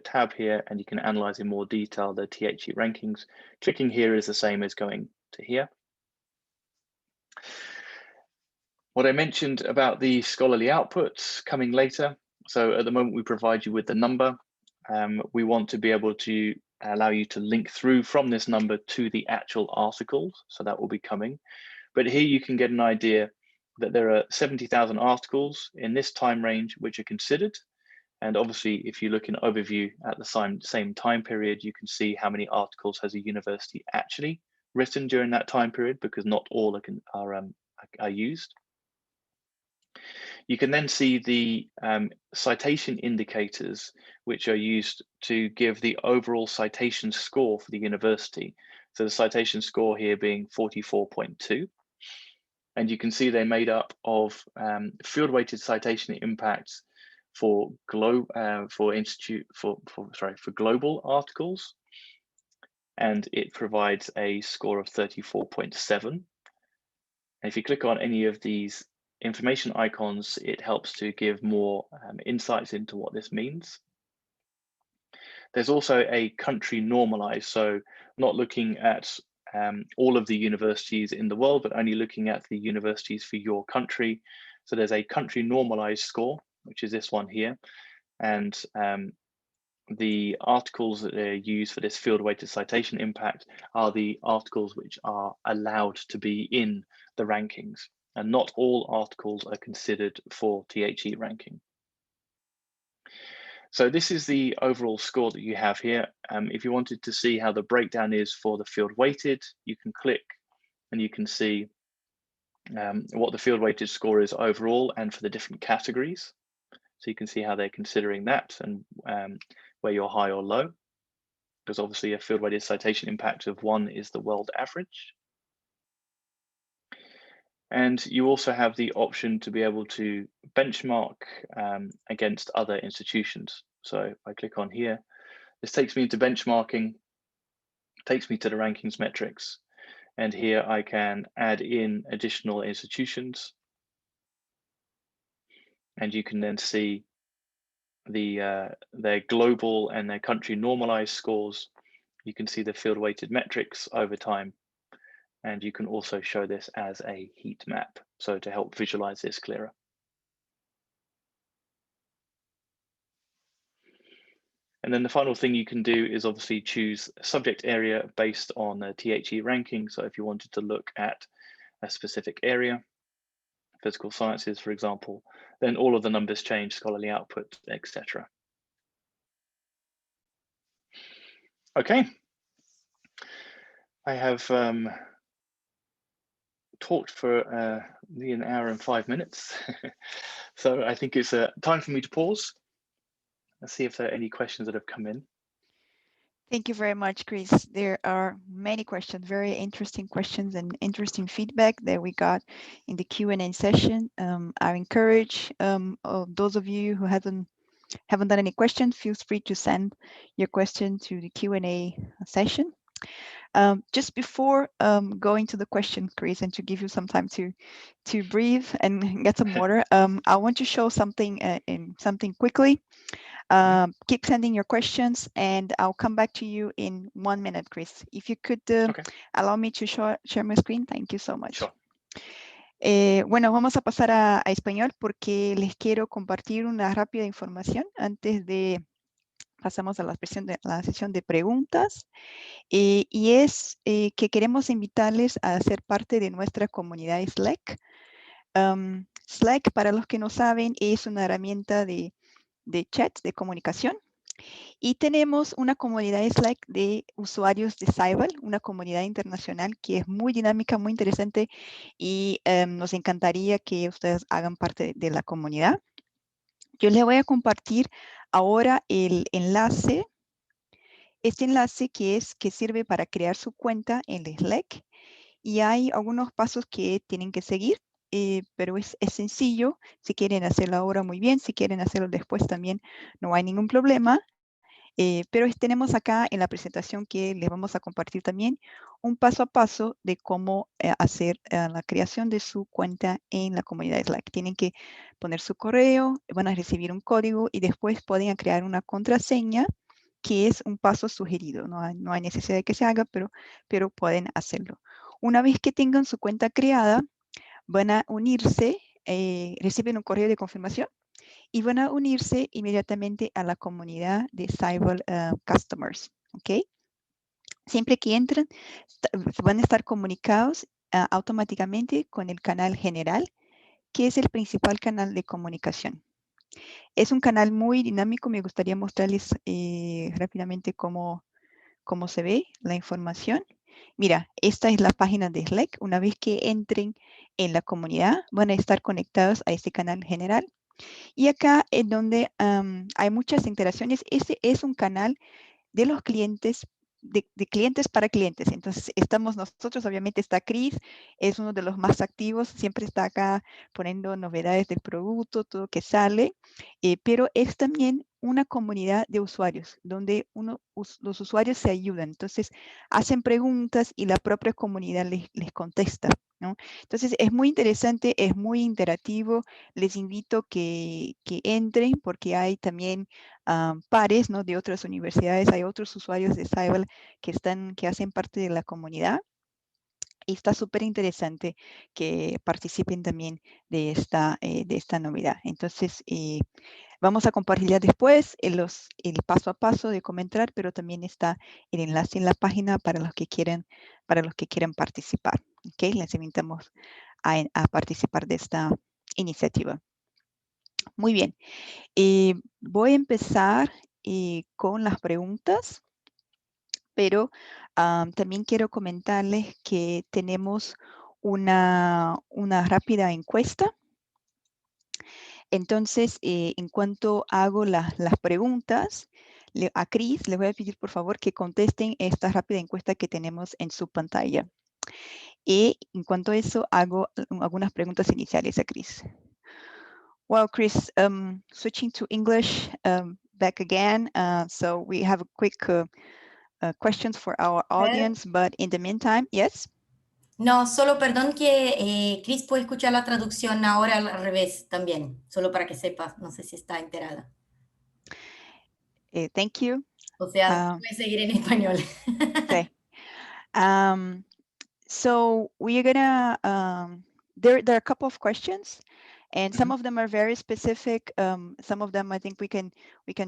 S2: tab here, and you can analyze in more detail the THE rankings. Clicking here is the same as going to here. What I mentioned about the scholarly outputs coming later. So at the moment, we provide you with the number. We want to be able to allow you to link through from this number to the actual articles. So that will be coming. But here you can get an idea that there are 70,000 articles in this time range which are considered. And obviously, if you look in overview at the same time period, you can see how many articles has a university actually written during that time period, because not all are used. You can then see the citation indicators, which are used to give the overall citation score for the university. So the citation score here being 44.2. And you can see they're made up of field-weighted citation impacts for global articles, and it provides a score of 34.7. And if you click on any of these information icons, it helps to give more insights into what this means. There's also a country normalized, so not looking at all of the universities in the world, but only looking at the universities for your country. So there's a country normalized score, which is this one here. And the articles that are used for this field-weighted citation impact are the articles which are allowed to be in the rankings. And not all articles are considered for THE ranking. So this is the overall score that you have here. If you wanted to see how the breakdown is for the field weighted, you can click and you can see what the field weighted score is overall and for the different categories. So you can see how they're considering that and where you're high or low, because obviously a field weighted citation impact of 1 is the world average. And you also have the option to be able to benchmark against other institutions. So if I click on here, this takes me into benchmarking, takes me to the rankings metrics. And here I can add in additional institutions. And you can then see their global and their country normalized scores. You can see the field weighted metrics over time. And you can also show this as a heat map, so to help visualize this clearer. And then the final thing you can do is obviously choose a subject area based on a THE ranking. So if you wanted to look at a specific area, physical sciences, for example, then all of the numbers change, scholarly output, etc. Okay. I have talked for nearly an hour and 5 minutes. So I think it's time for me to pause. Let's see if there are any questions that have come in.
S1: Thank you very much, Chris. There are many questions, very interesting questions and interesting feedback that we got in the Q&A session. I encourage those of you who haven't done any questions, feel free to send your question to the Q&A session. Just before going to the question, Chris, and to give you some time to breathe and get some water, I want to show something quickly. Keep sending your questions, and I'll come back to you in 1 minute, Chris. If you could allow me to share my screen, thank you so much.
S2: Sure.
S1: Bueno, vamos a pasar a español porque les quiero compartir una rápida información antes de pasamos a la sesión de preguntas. Y es que queremos invitarles a ser parte de nuestra comunidad Slack. Slack, para los que no saben, es una herramienta de chat, de comunicación. Y tenemos una comunidad Slack de usuarios de Scival, una comunidad internacional que es muy dinámica, muy interesante, y nos encantaría que ustedes hagan parte de la comunidad. Yo les voy a compartir ahora el enlace. Este enlace que sirve para crear su cuenta en Slack, y hay algunos pasos que tienen que seguir, pero es sencillo. Si quieren hacerlo ahora, muy bien. Si quieren hacerlo después, también no hay ningún problema. Pero tenemos acá en la presentación que les vamos a compartir también un paso a paso de cómo hacer la creación de su cuenta en la comunidad Slack. Tienen que poner su correo, van a recibir un código y después pueden crear una contraseña, que es un paso sugerido. No hay necesidad de que se haga, pero pueden hacerlo. Una vez que tengan su cuenta creada, van a unirse, reciben un correo de confirmación y van a unirse inmediatamente a la comunidad de Scival Customers. ¿Ok? Siempre que entren, van a estar comunicados automáticamente con el canal general, que es el principal canal de comunicación. Es un canal muy dinámico. Me gustaría mostrarles rápidamente cómo se ve la información. Mira, esta es la página de Slack. Una vez que entren en la comunidad, van a estar conectados a este canal general. Y acá es donde hay muchas interacciones. Este es un canal de los clientes, de clientes para clientes. Entonces, estamos nosotros, obviamente está Chris, es uno de los más activos, siempre está acá poniendo novedades del producto, todo que sale, pero es también una comunidad de usuarios, donde los usuarios se ayudan. Entonces, hacen preguntas y la propia comunidad les contesta, ¿no? Entonces, es muy interesante, es muy interactivo. Les invito que entren, porque hay también pares, ¿no?, de otras universidades. Hay otros usuarios de Scival que hacen parte de la comunidad. Y está súper interesante que participen también de esta novedad. Entonces, vamos a compartir ya después el paso a paso de cómo entrar, pero también está el enlace en la página para los que quieran participar. ¿Okay? Les invitamos a participar de esta iniciativa. Muy bien. Voy a empezar con las preguntas, pero también quiero comentarles que tenemos una rápida encuesta. Entonces, en cuanto hago las preguntas, a Chris le voy a pedir por favor que contesten esta rápida encuesta que tenemos en su pantalla. Y en cuanto a eso, hago algunas preguntas iniciales a Chris. Well, Chris, switching to English back again. So we have a quick questions for our audience, but in the meantime, yes?
S3: No, solo perdón que Chris puede escuchar la traducción ahora al revés también, solo para que sepas, no sé si está enterada.
S1: Thank you.
S3: O sea, puede seguir en español.
S1: Okay. So we're gonna, there are a couple of questions, And some of them are very specific. Some of them I think we can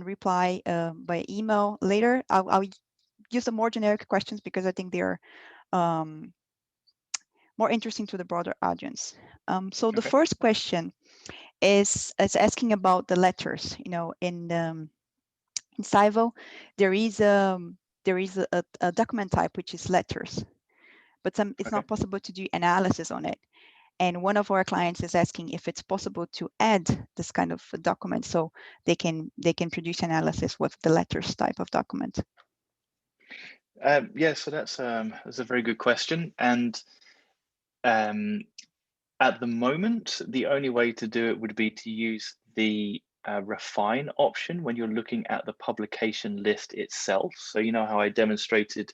S1: reply by email later. I'll use the more generic questions because I think they are more interesting to the broader audience. So the first question is asking about the letters. You know, in Scival, there is a document type which is letters, but it's not possible to do analysis on it. And one of our clients is asking if it's possible to add this kind of document so they can produce analysis with the letters type of document.
S2: Yeah, so that's a very good question. And at the moment, the only way to do it would be to use the refine option when you're looking at the publication list itself. So you know how I demonstrated,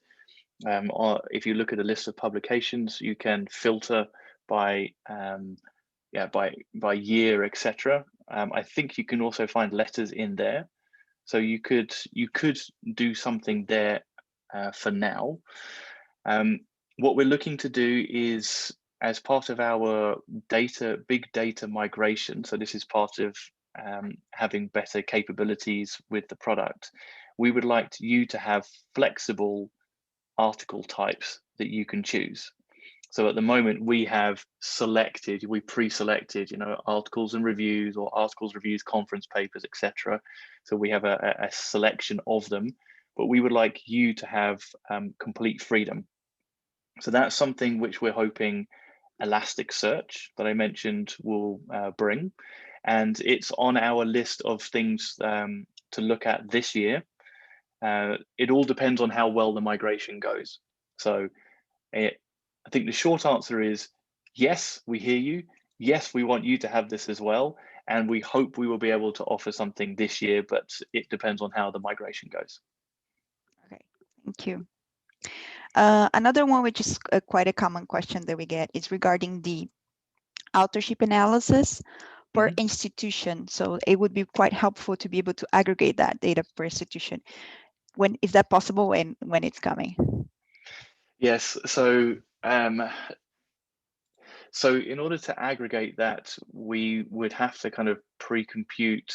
S2: if you look at a list of publications, you can filter by by year, etc. I think you can also find letters in there. So you could do something there for now. What we're looking to do is, as part of our big data migration, so this is part of having better capabilities with the product, we would like you to have flexible article types that you can choose. So at the moment we have pre-selected, you know, articles and reviews, or articles, reviews, conference papers, etc. So we have a selection of them, but we would like you to have complete freedom. So that's something which we're hoping Elasticsearch that I mentioned will bring, and it's on our list of things to look at this year. It all depends on how well the migration goes. So I think the short answer is yes, we hear you. Yes, we want you to have this as well. And we hope we will be able to offer something this year, but it depends on how the migration goes.
S1: Okay, thank you. Another one, which is quite a common question that we get, is regarding the authorship analysis per institution. So it would be quite helpful to be able to aggregate that data per institution. When is that possible, and when it's coming?
S2: Yes, so so in order to aggregate that, we would have to kind of pre-compute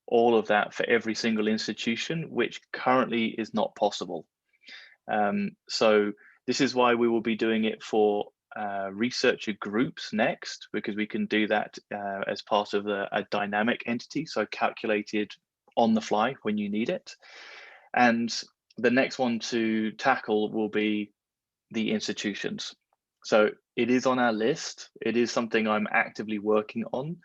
S2: all of that for every single institution, which currently is not possible. So this is why we will be doing it for researcher groups next, because we can do that as part of a dynamic entity, so calculated on the fly when you need it. And the next one to tackle will be the institutions. So it is on our list. It is something I'm actively working on,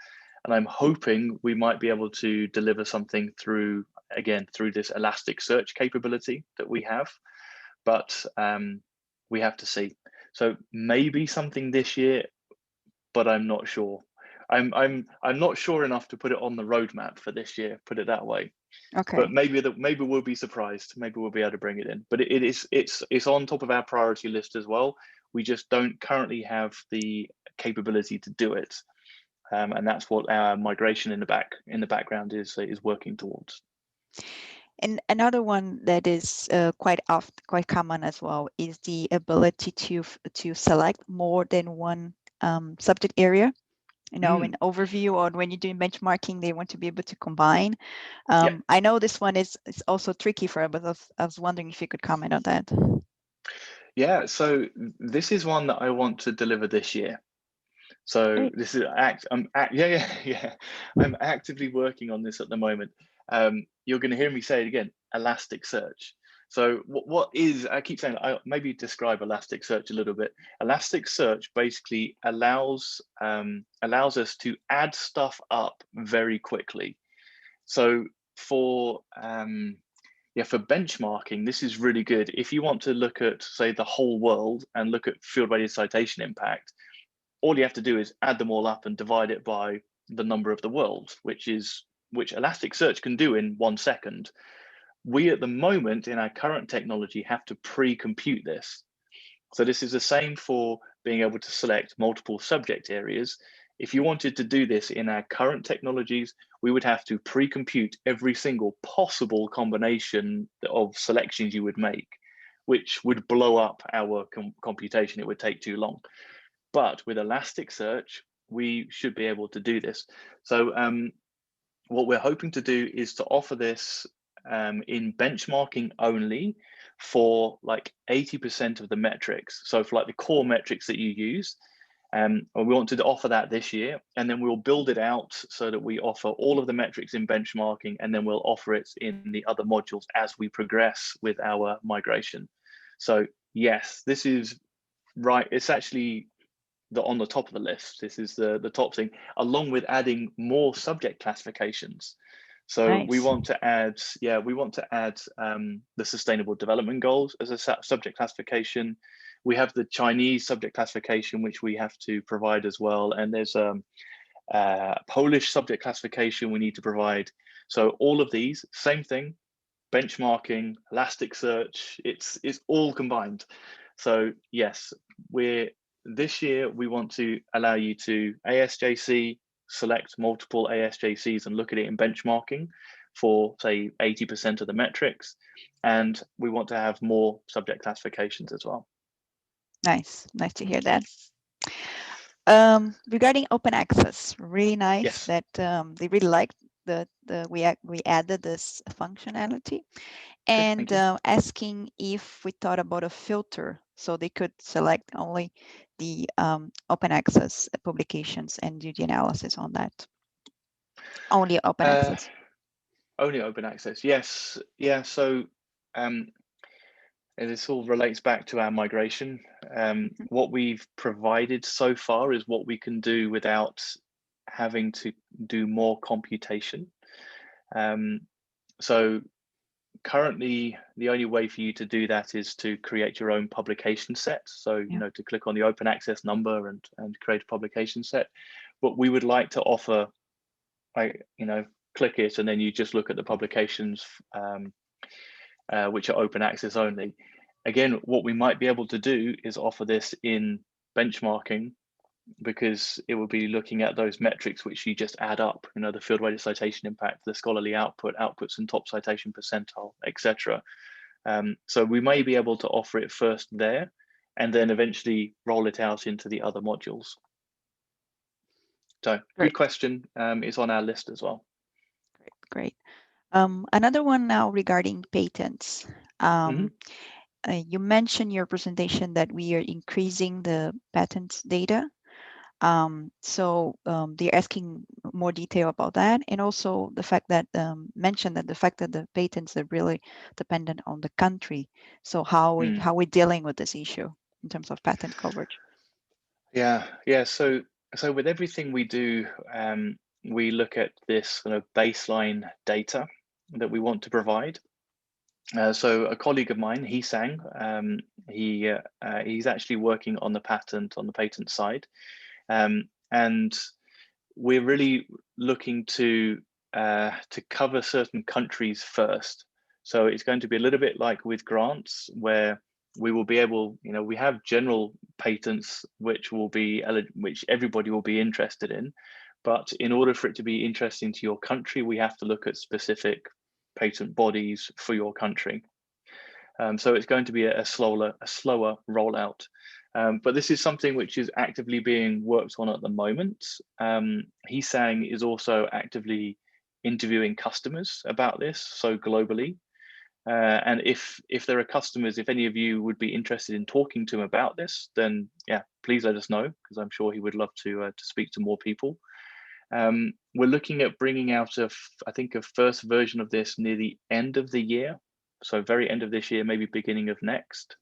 S2: and I'm hoping we might be able to deliver something through this Elasticsearch capability that we have, but we have to see. So maybe something this year, but I'm not sure. I'm not sure enough to put it on the roadmap for this year, put it that way.
S1: Okay.
S2: But maybe we'll be surprised. Maybe we'll be able to bring it in. But it's on top of our priority list as well. We just don't currently have the capability to do it, and that's what our migration in the background is working towards.
S1: And another one that is quite common as well is the ability to select more than one subject area. You know, in overview, or when you're doing benchmarking, they want to be able to combine. I know this one is also tricky for us, but I was wondering if you could comment on that.
S2: Yeah, so this is one that I want to deliver this year. So great. This is I'm actively working on this at the moment. You're going to hear me say it again, Elasticsearch. So what is, I keep saying, I maybe describe Elasticsearch a little bit. Elasticsearch basically allows us to add stuff up very quickly. So for benchmarking, this is really good. If you want to look at, say, the whole world and look at field-weighted citation impact, all you have to do is add them all up and divide it by the number of the world, which Elasticsearch can do in 1 second. We at the moment in our current technology have to pre-compute this. So this is the same for being able to select multiple subject areas. If you wanted to do this in our current technologies, we would have to pre-compute every single possible combination of selections you would make, which would blow up our computation. It would take too long. But with Elasticsearch, we should be able to do this. So what we're hoping to do is to offer this in benchmarking only for like 80% of the metrics. So for like the core metrics that you use, we want to offer that this year, and then we'll build it out so that we offer all of the metrics in benchmarking, and then we'll offer it in the other modules as we progress with our migration. So yes, this is right. It's actually on the top of the list. This is the top thing, along with adding more subject classifications. So
S1: Nice.
S2: we want to add, the Sustainable Development Goals as a subject classification. We have the Chinese subject classification, which we have to provide as well. And there's a Polish subject classification we need to provide. So all of these, same thing, benchmarking, Elasticsearch, it's all combined. So yes, this year we want to allow you to ASJC, select multiple ASJCs and look at it in benchmarking for say 80% of the metrics. And we want to have more subject classifications as well.
S1: Nice to hear that. Regarding open access, really nice. Yes. That they really liked we added this functionality, and asking if we thought about a filter so they could select only the open access publications and do the analysis on that. Only open access.
S2: Only open access, yes. Yeah, so this all relates back to our migration. What we've provided so far is what we can do without having to do more computation. So currently, the only way for you to do that is to create your own publication set. So, you know, to click on the open access number and create a publication set. But we would like to offer, click it and then you just look at the publications which are open access only. Again, what we might be able to do is offer this in benchmarking, because it will be looking at those metrics which you just add up, the field weighted citation impact, the scholarly outputs and top citation percentile, etc. So we may be able to offer it first there and then eventually roll it out into the other modules. So good question. It's on our list as well.
S1: Great. Another one now regarding patents. You mentioned in your presentation that we are increasing the patents data. So they're asking more detail about that, and also the fact that mentioned that the fact that the patents are really dependent on the country. So how we dealing with this issue in terms of patent coverage? Yeah.
S2: So with everything we do, we look at this kind of baseline data that we want to provide. So a colleague of mine, Hee-Sang, he's actually working on the patent side. And we're really looking to cover certain countries first. So it's going to be a little bit like with grants, where we will be able, we have general patents which everybody will be interested in, but in order for it to be interesting to your country, we have to look at specific patent bodies for your country. So it's going to be a slower rollout. But this is something which is actively being worked on at the moment. Hee-Sang is also actively interviewing customers about this, so globally. And if there are customers, if any of you would be interested in talking to him about this, then yeah, please let us know, because I'm sure he would love to speak to more people. We're looking at bringing out I think a first version of this near the end of the year. So very end of this year, maybe beginning of next.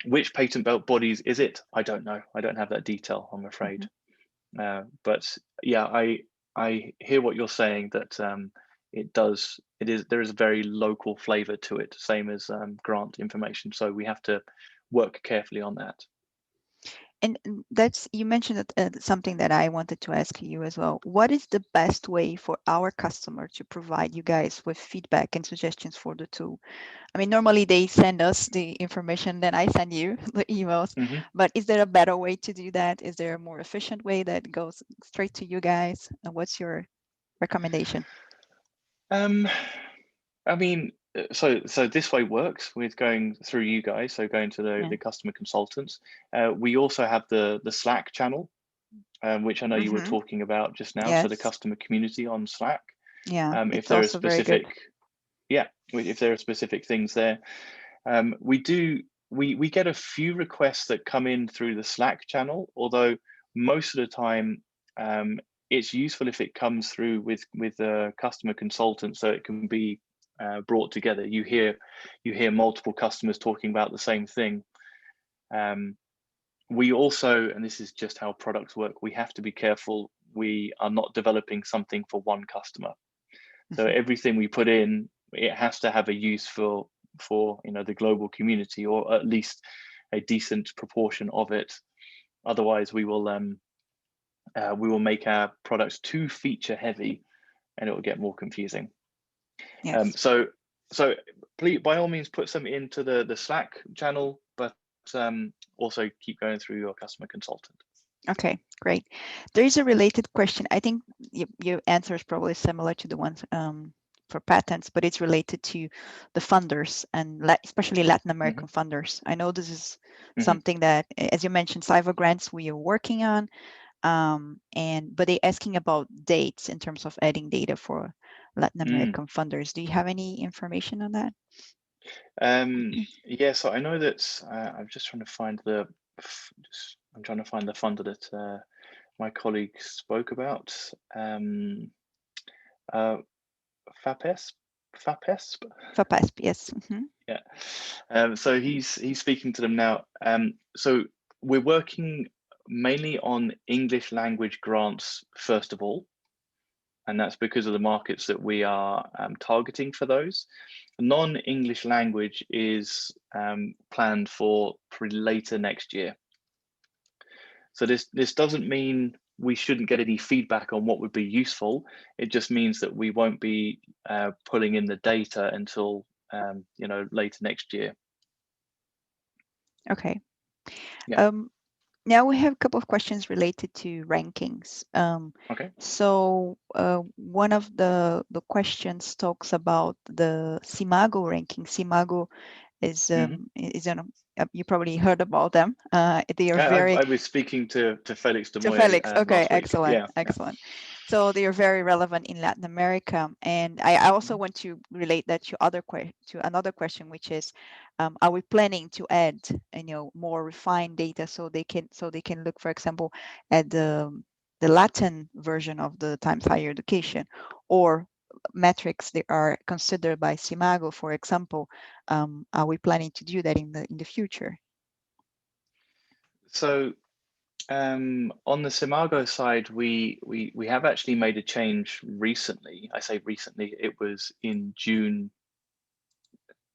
S2: Which patent bodies is it? I don't know. I don't have that detail, I'm afraid. But yeah, I hear what you're saying, that there is a very local flavor to it, same as grant information. So we have to work carefully on that.
S1: And you mentioned that, something that I wanted to ask you as well. What is the best way for our customer to provide you guys with feedback and suggestions for the tool? I mean, normally they send us the information, then I send you the emails. But is there a better way to do that? Is there a more efficient way that goes straight to you guys? And what's your recommendation?
S2: I mean, So this way works with going through you guys. So going to the customer consultants. We also have the Slack channel, which I know you were talking about just now.
S1: Yes.
S2: So the customer community on Slack.
S1: Yeah,
S2: if there are specific, if there are specific things there, we get a few requests that come in through the Slack channel. Although most of the time, it's useful if it comes through with a customer consultant, so it can be brought together. You hear multiple customers talking about the same thing. We also, and this is just how products work, we have to be careful. We are not developing something for one customer. So everything we put in, it has to have a use for the global community, or at least a decent proportion of it. Otherwise, we will make our products too feature heavy, and it will get more confusing.
S1: Yes.
S2: So please, by all means, put some into the Slack channel, but also keep going through your customer consultant.
S1: Okay, great. There is a related question. I think your answer is probably similar to the ones for patents, but it's related to the funders, and especially Latin American funders. I know this is something that, as you mentioned, Scival grants we are working on, but they're asking about dates in terms of adding data for Latin American funders. Do you have any information on that?
S2: Yeah, so I know that I'm just trying to find the funder that my colleague spoke about. FAPESP,
S1: yes.
S2: Yeah. So he's speaking to them now. So we're working mainly on English language grants first of all, and that's because of the markets that we are targeting for those. Non-English language is planned for later next year. So this doesn't mean we shouldn't get any feedback on what would be useful. It just means that we won't be pulling in the data until later next year.
S1: Okay.
S2: Yeah.
S1: Now we have a couple of questions related to rankings.
S2: Okay.
S1: So one of the questions talks about the Simago ranking. Simago is you probably heard about them. They are very.
S2: I was speaking to Felix de Moya.
S1: To Felix, okay, excellent,
S2: Yeah.
S1: excellent. So they are very relevant in Latin America, and I also want to relate that to another question, which is, are we planning to add more refined data so they can look, for example, at the Latin version of the Times Higher Education, or metrics that are considered by Simago, for example? Are we planning to do that in the future?
S2: So on the Simago side, we have actually made a change recently. I say recently, it was in June.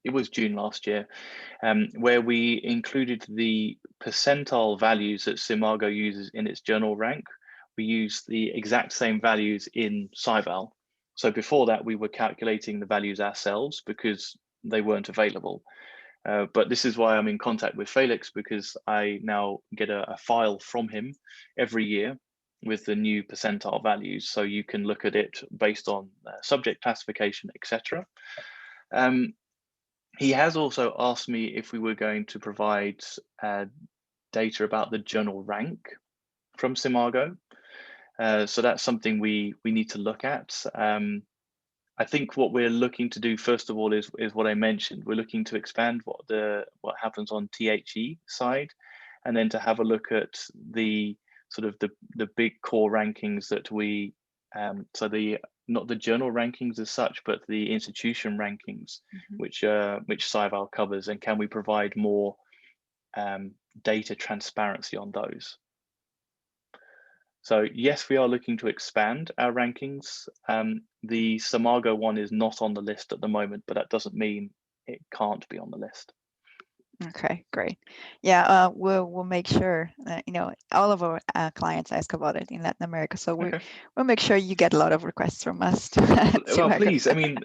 S2: It was June last year, where we included the percentile values that Simago uses in its journal rank. We use the exact same values in Scival. So before that, we were calculating the values ourselves because they weren't available. But this is why I'm in contact with Felix, because I now get a file from him every year with the new percentile values. So you can look at it based on subject classification, etc. He has also asked me if we were going to provide data about the journal rank from Simago. So that's something we need to look at. I think what we're looking to do first of all is what I mentioned. We're looking to expand what happens on THE side, and then to have a look at the sort of the big core rankings that we not the journal rankings as such, but the institution rankings, which Scival covers, and can we provide more data transparency on those? So yes, we are looking to expand our rankings. The Simago one is not on the list at the moment, but that doesn't mean it can't be on the list.
S1: Okay, great. Yeah, we'll make sure all of our clients ask about it in Latin America, so we'll make sure you get a lot of requests from us.
S2: Well, please. I mean,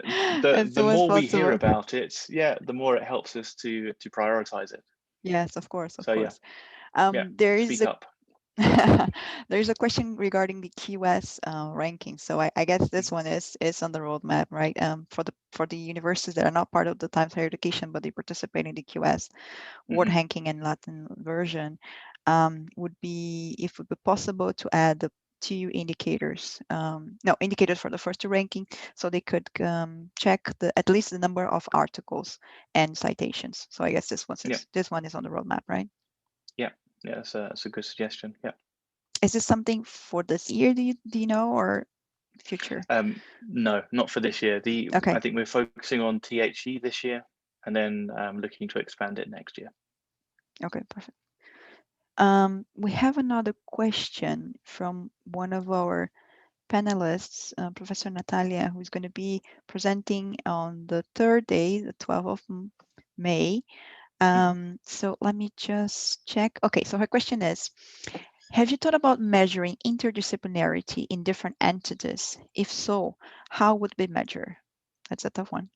S2: the more we hear about it, the more it helps us to prioritize it.
S1: Yes, of course, of course.
S2: Yeah,
S1: There is
S2: speak up.
S1: There's a question regarding the QS ranking. So I guess this one is on the roadmap, right? For the universities that are not part of the Times Higher Education, but they participate in the QS word ranking and Latin version, would be if it would be possible to add the 2 indicators, indicators for the first 2 ranking, so they could check at least the number of articles and citations. So I guess this one is on the roadmap, right?
S2: Yeah, that's a good suggestion. Yeah.
S1: Is this something for this year? Do you know, or future?
S2: No, not for this year.
S1: Okay.
S2: I think we're focusing on THE this year, and then looking to expand it next year.
S1: Okay, perfect. We have another question from one of our panelists, Professor Natalia, who's going to be presenting on the 3rd day, the 12th of May. So let me just check. Okay, so her question is, have you thought about measuring interdisciplinarity in different entities? If so, how would we measure? That's a tough one.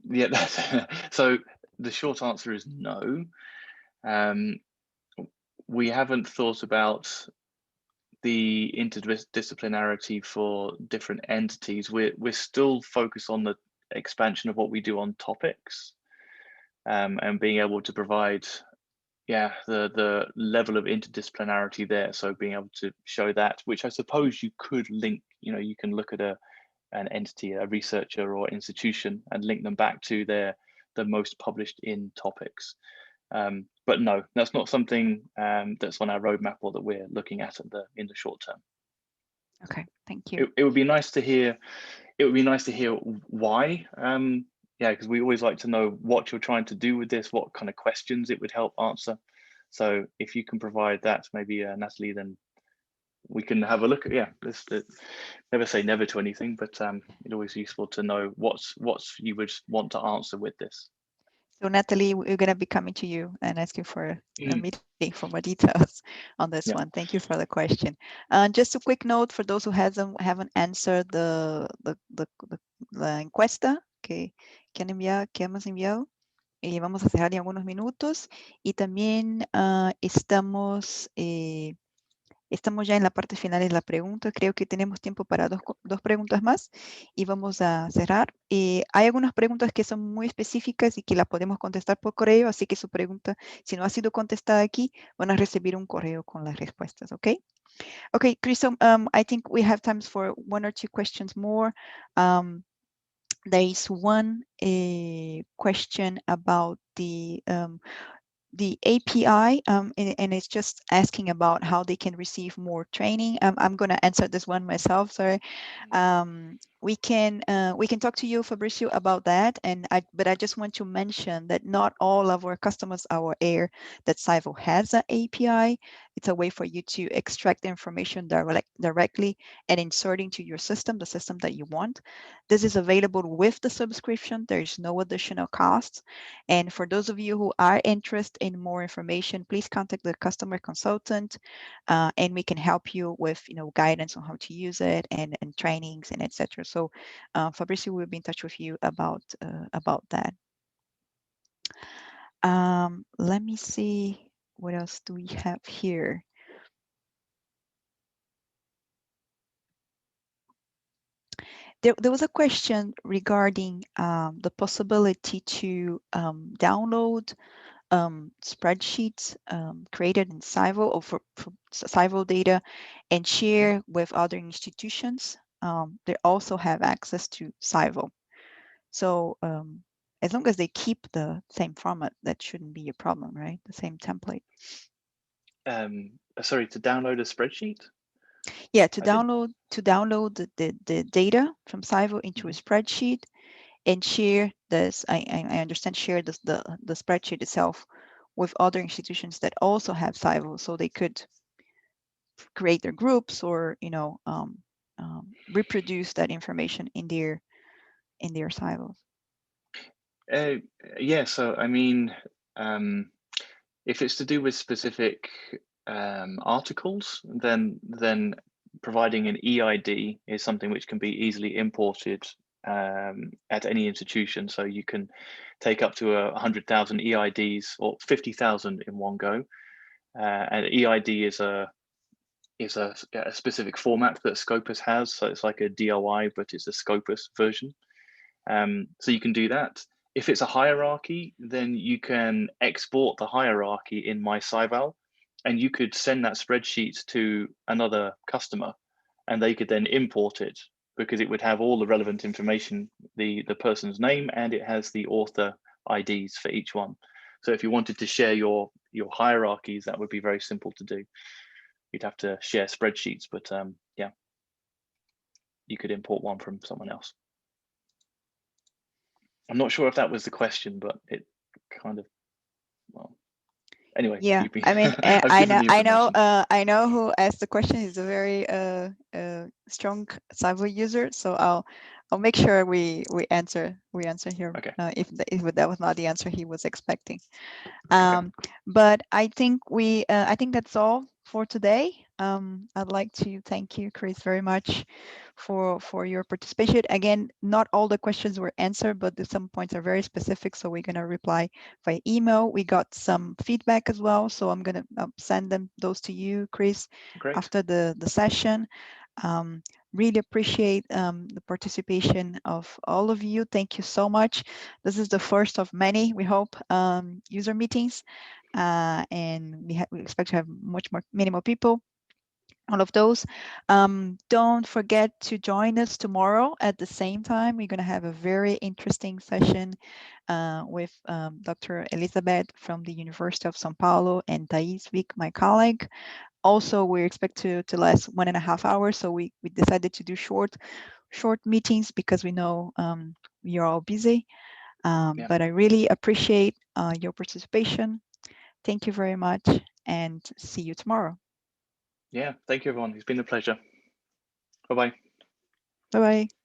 S2: Yeah, so the short answer is no. We haven't thought about the interdisciplinarity for different entities. We're still focused on the expansion of what we do on topics, and being able to provide, the level of interdisciplinarity there. So being able to show that, which I suppose you could link. You can look at an entity, a researcher or institution, and link them back to the most published in topics. But no, that's not something that's on our roadmap or that we're looking at in the short term.
S1: Okay, thank you.
S2: It would be nice to hear. It would be nice to hear why. Because we always like to know what you're trying to do with this, what kind of questions it would help answer. So if you can provide that, maybe Natalie, then we can have a look at. Never say never to anything, but it's always useful to know what's you would want to answer with this.
S1: So Natalie, we're going to be coming to you and asking for a meeting for more details on this one. Thank you for the question. Just a quick note for those who haven't answered the encuesta que hemos enviado. Vamos a cerrar en algunos minutos y también estamos ya en la parte final de la pregunta. Creo que tenemos tiempo para dos preguntas más y vamos a cerrar. Hay algunas preguntas que son muy específicas y que las podemos contestar por correo, así que su pregunta, si no ha sido contestada aquí, van a recibir un correo con las respuestas, ¿ok? Okay, Chris, I think we have time for 1 or 2 questions more. There is one question about the API, and it's just asking about how they can receive more training. I'm going to answer this one myself. Sorry. We can talk to you, Fabricio, about that. But I just want to mention that not all of our customers are aware that Scival has an API. It's a way for you to extract the information directly and insert into your system, the system that you want. This is available with the subscription. There is no additional cost. And for those of you who are interested in more information, please contact the customer consultant, and we can help you with guidance on how to use it and trainings and etc. So Fabricio will be in touch with you about that. Let me see, what else do we have here? There was a question regarding the possibility to download spreadsheets created in Scival or for Scival data and share with other institutions. They also have access to Scival. So as long as they keep the same format, that shouldn't be a problem, right? The same template.
S2: Sorry, to download a spreadsheet?
S1: Yeah, to download the data from Scival into a spreadsheet and share this. I understand share the spreadsheet itself with other institutions that also have Scival, so they could create their groups or reproduce that information in their Scivals.
S2: Yeah, so I mean, if it's to do with specific articles, then providing an EID is something which can be easily imported at any institution. So you can take up to 100,000 EIDs or 50,000 in one go. And EID is a specific format that Scopus has. So it's like a DOI, but it's a Scopus version. So you can do that. If it's a hierarchy, then you can export the hierarchy in my Scival, and you could send that spreadsheet to another customer, and they could then import it because it would have all the relevant information, the person's name, and it has the author IDs for each one. So if you wanted to share your hierarchies, that would be very simple to do. You'd have to share spreadsheets, but yeah, you could import one from someone else. I'm not sure if that was the question, but it kind of, well, anyway.
S1: Yeah, I mean, I know who asked the question. He's a very strong Scival user, so I'll make sure we answer here.
S2: Okay.
S1: If that was not the answer he was expecting.
S2: Okay.
S1: But I think I think that's all for today. I'd like to thank you, Chris, very much for your participation. Again, not all the questions were answered, but some points are very specific, so we're gonna reply by email. We got some feedback as well, so I'm gonna send those to you, Chris,
S2: Great.
S1: after the session. Really appreciate the participation of all of you. Thank you so much. This is the first of many, we hope, user meetings, and we expect to have many more people. All of those. Don't forget to join us tomorrow at the same time. We're going to have a very interesting session with Dr. Elizabeth from the University of São Paulo and Thais Vick, my colleague. Also, we expect to last 1.5 hours. So we decided to do short meetings because we know you're all busy.
S2: Yeah.
S1: But I really appreciate your participation. Thank you very much, and see you tomorrow.
S2: Yeah, thank you, everyone. It's been a pleasure. Bye-bye.
S1: Bye-bye.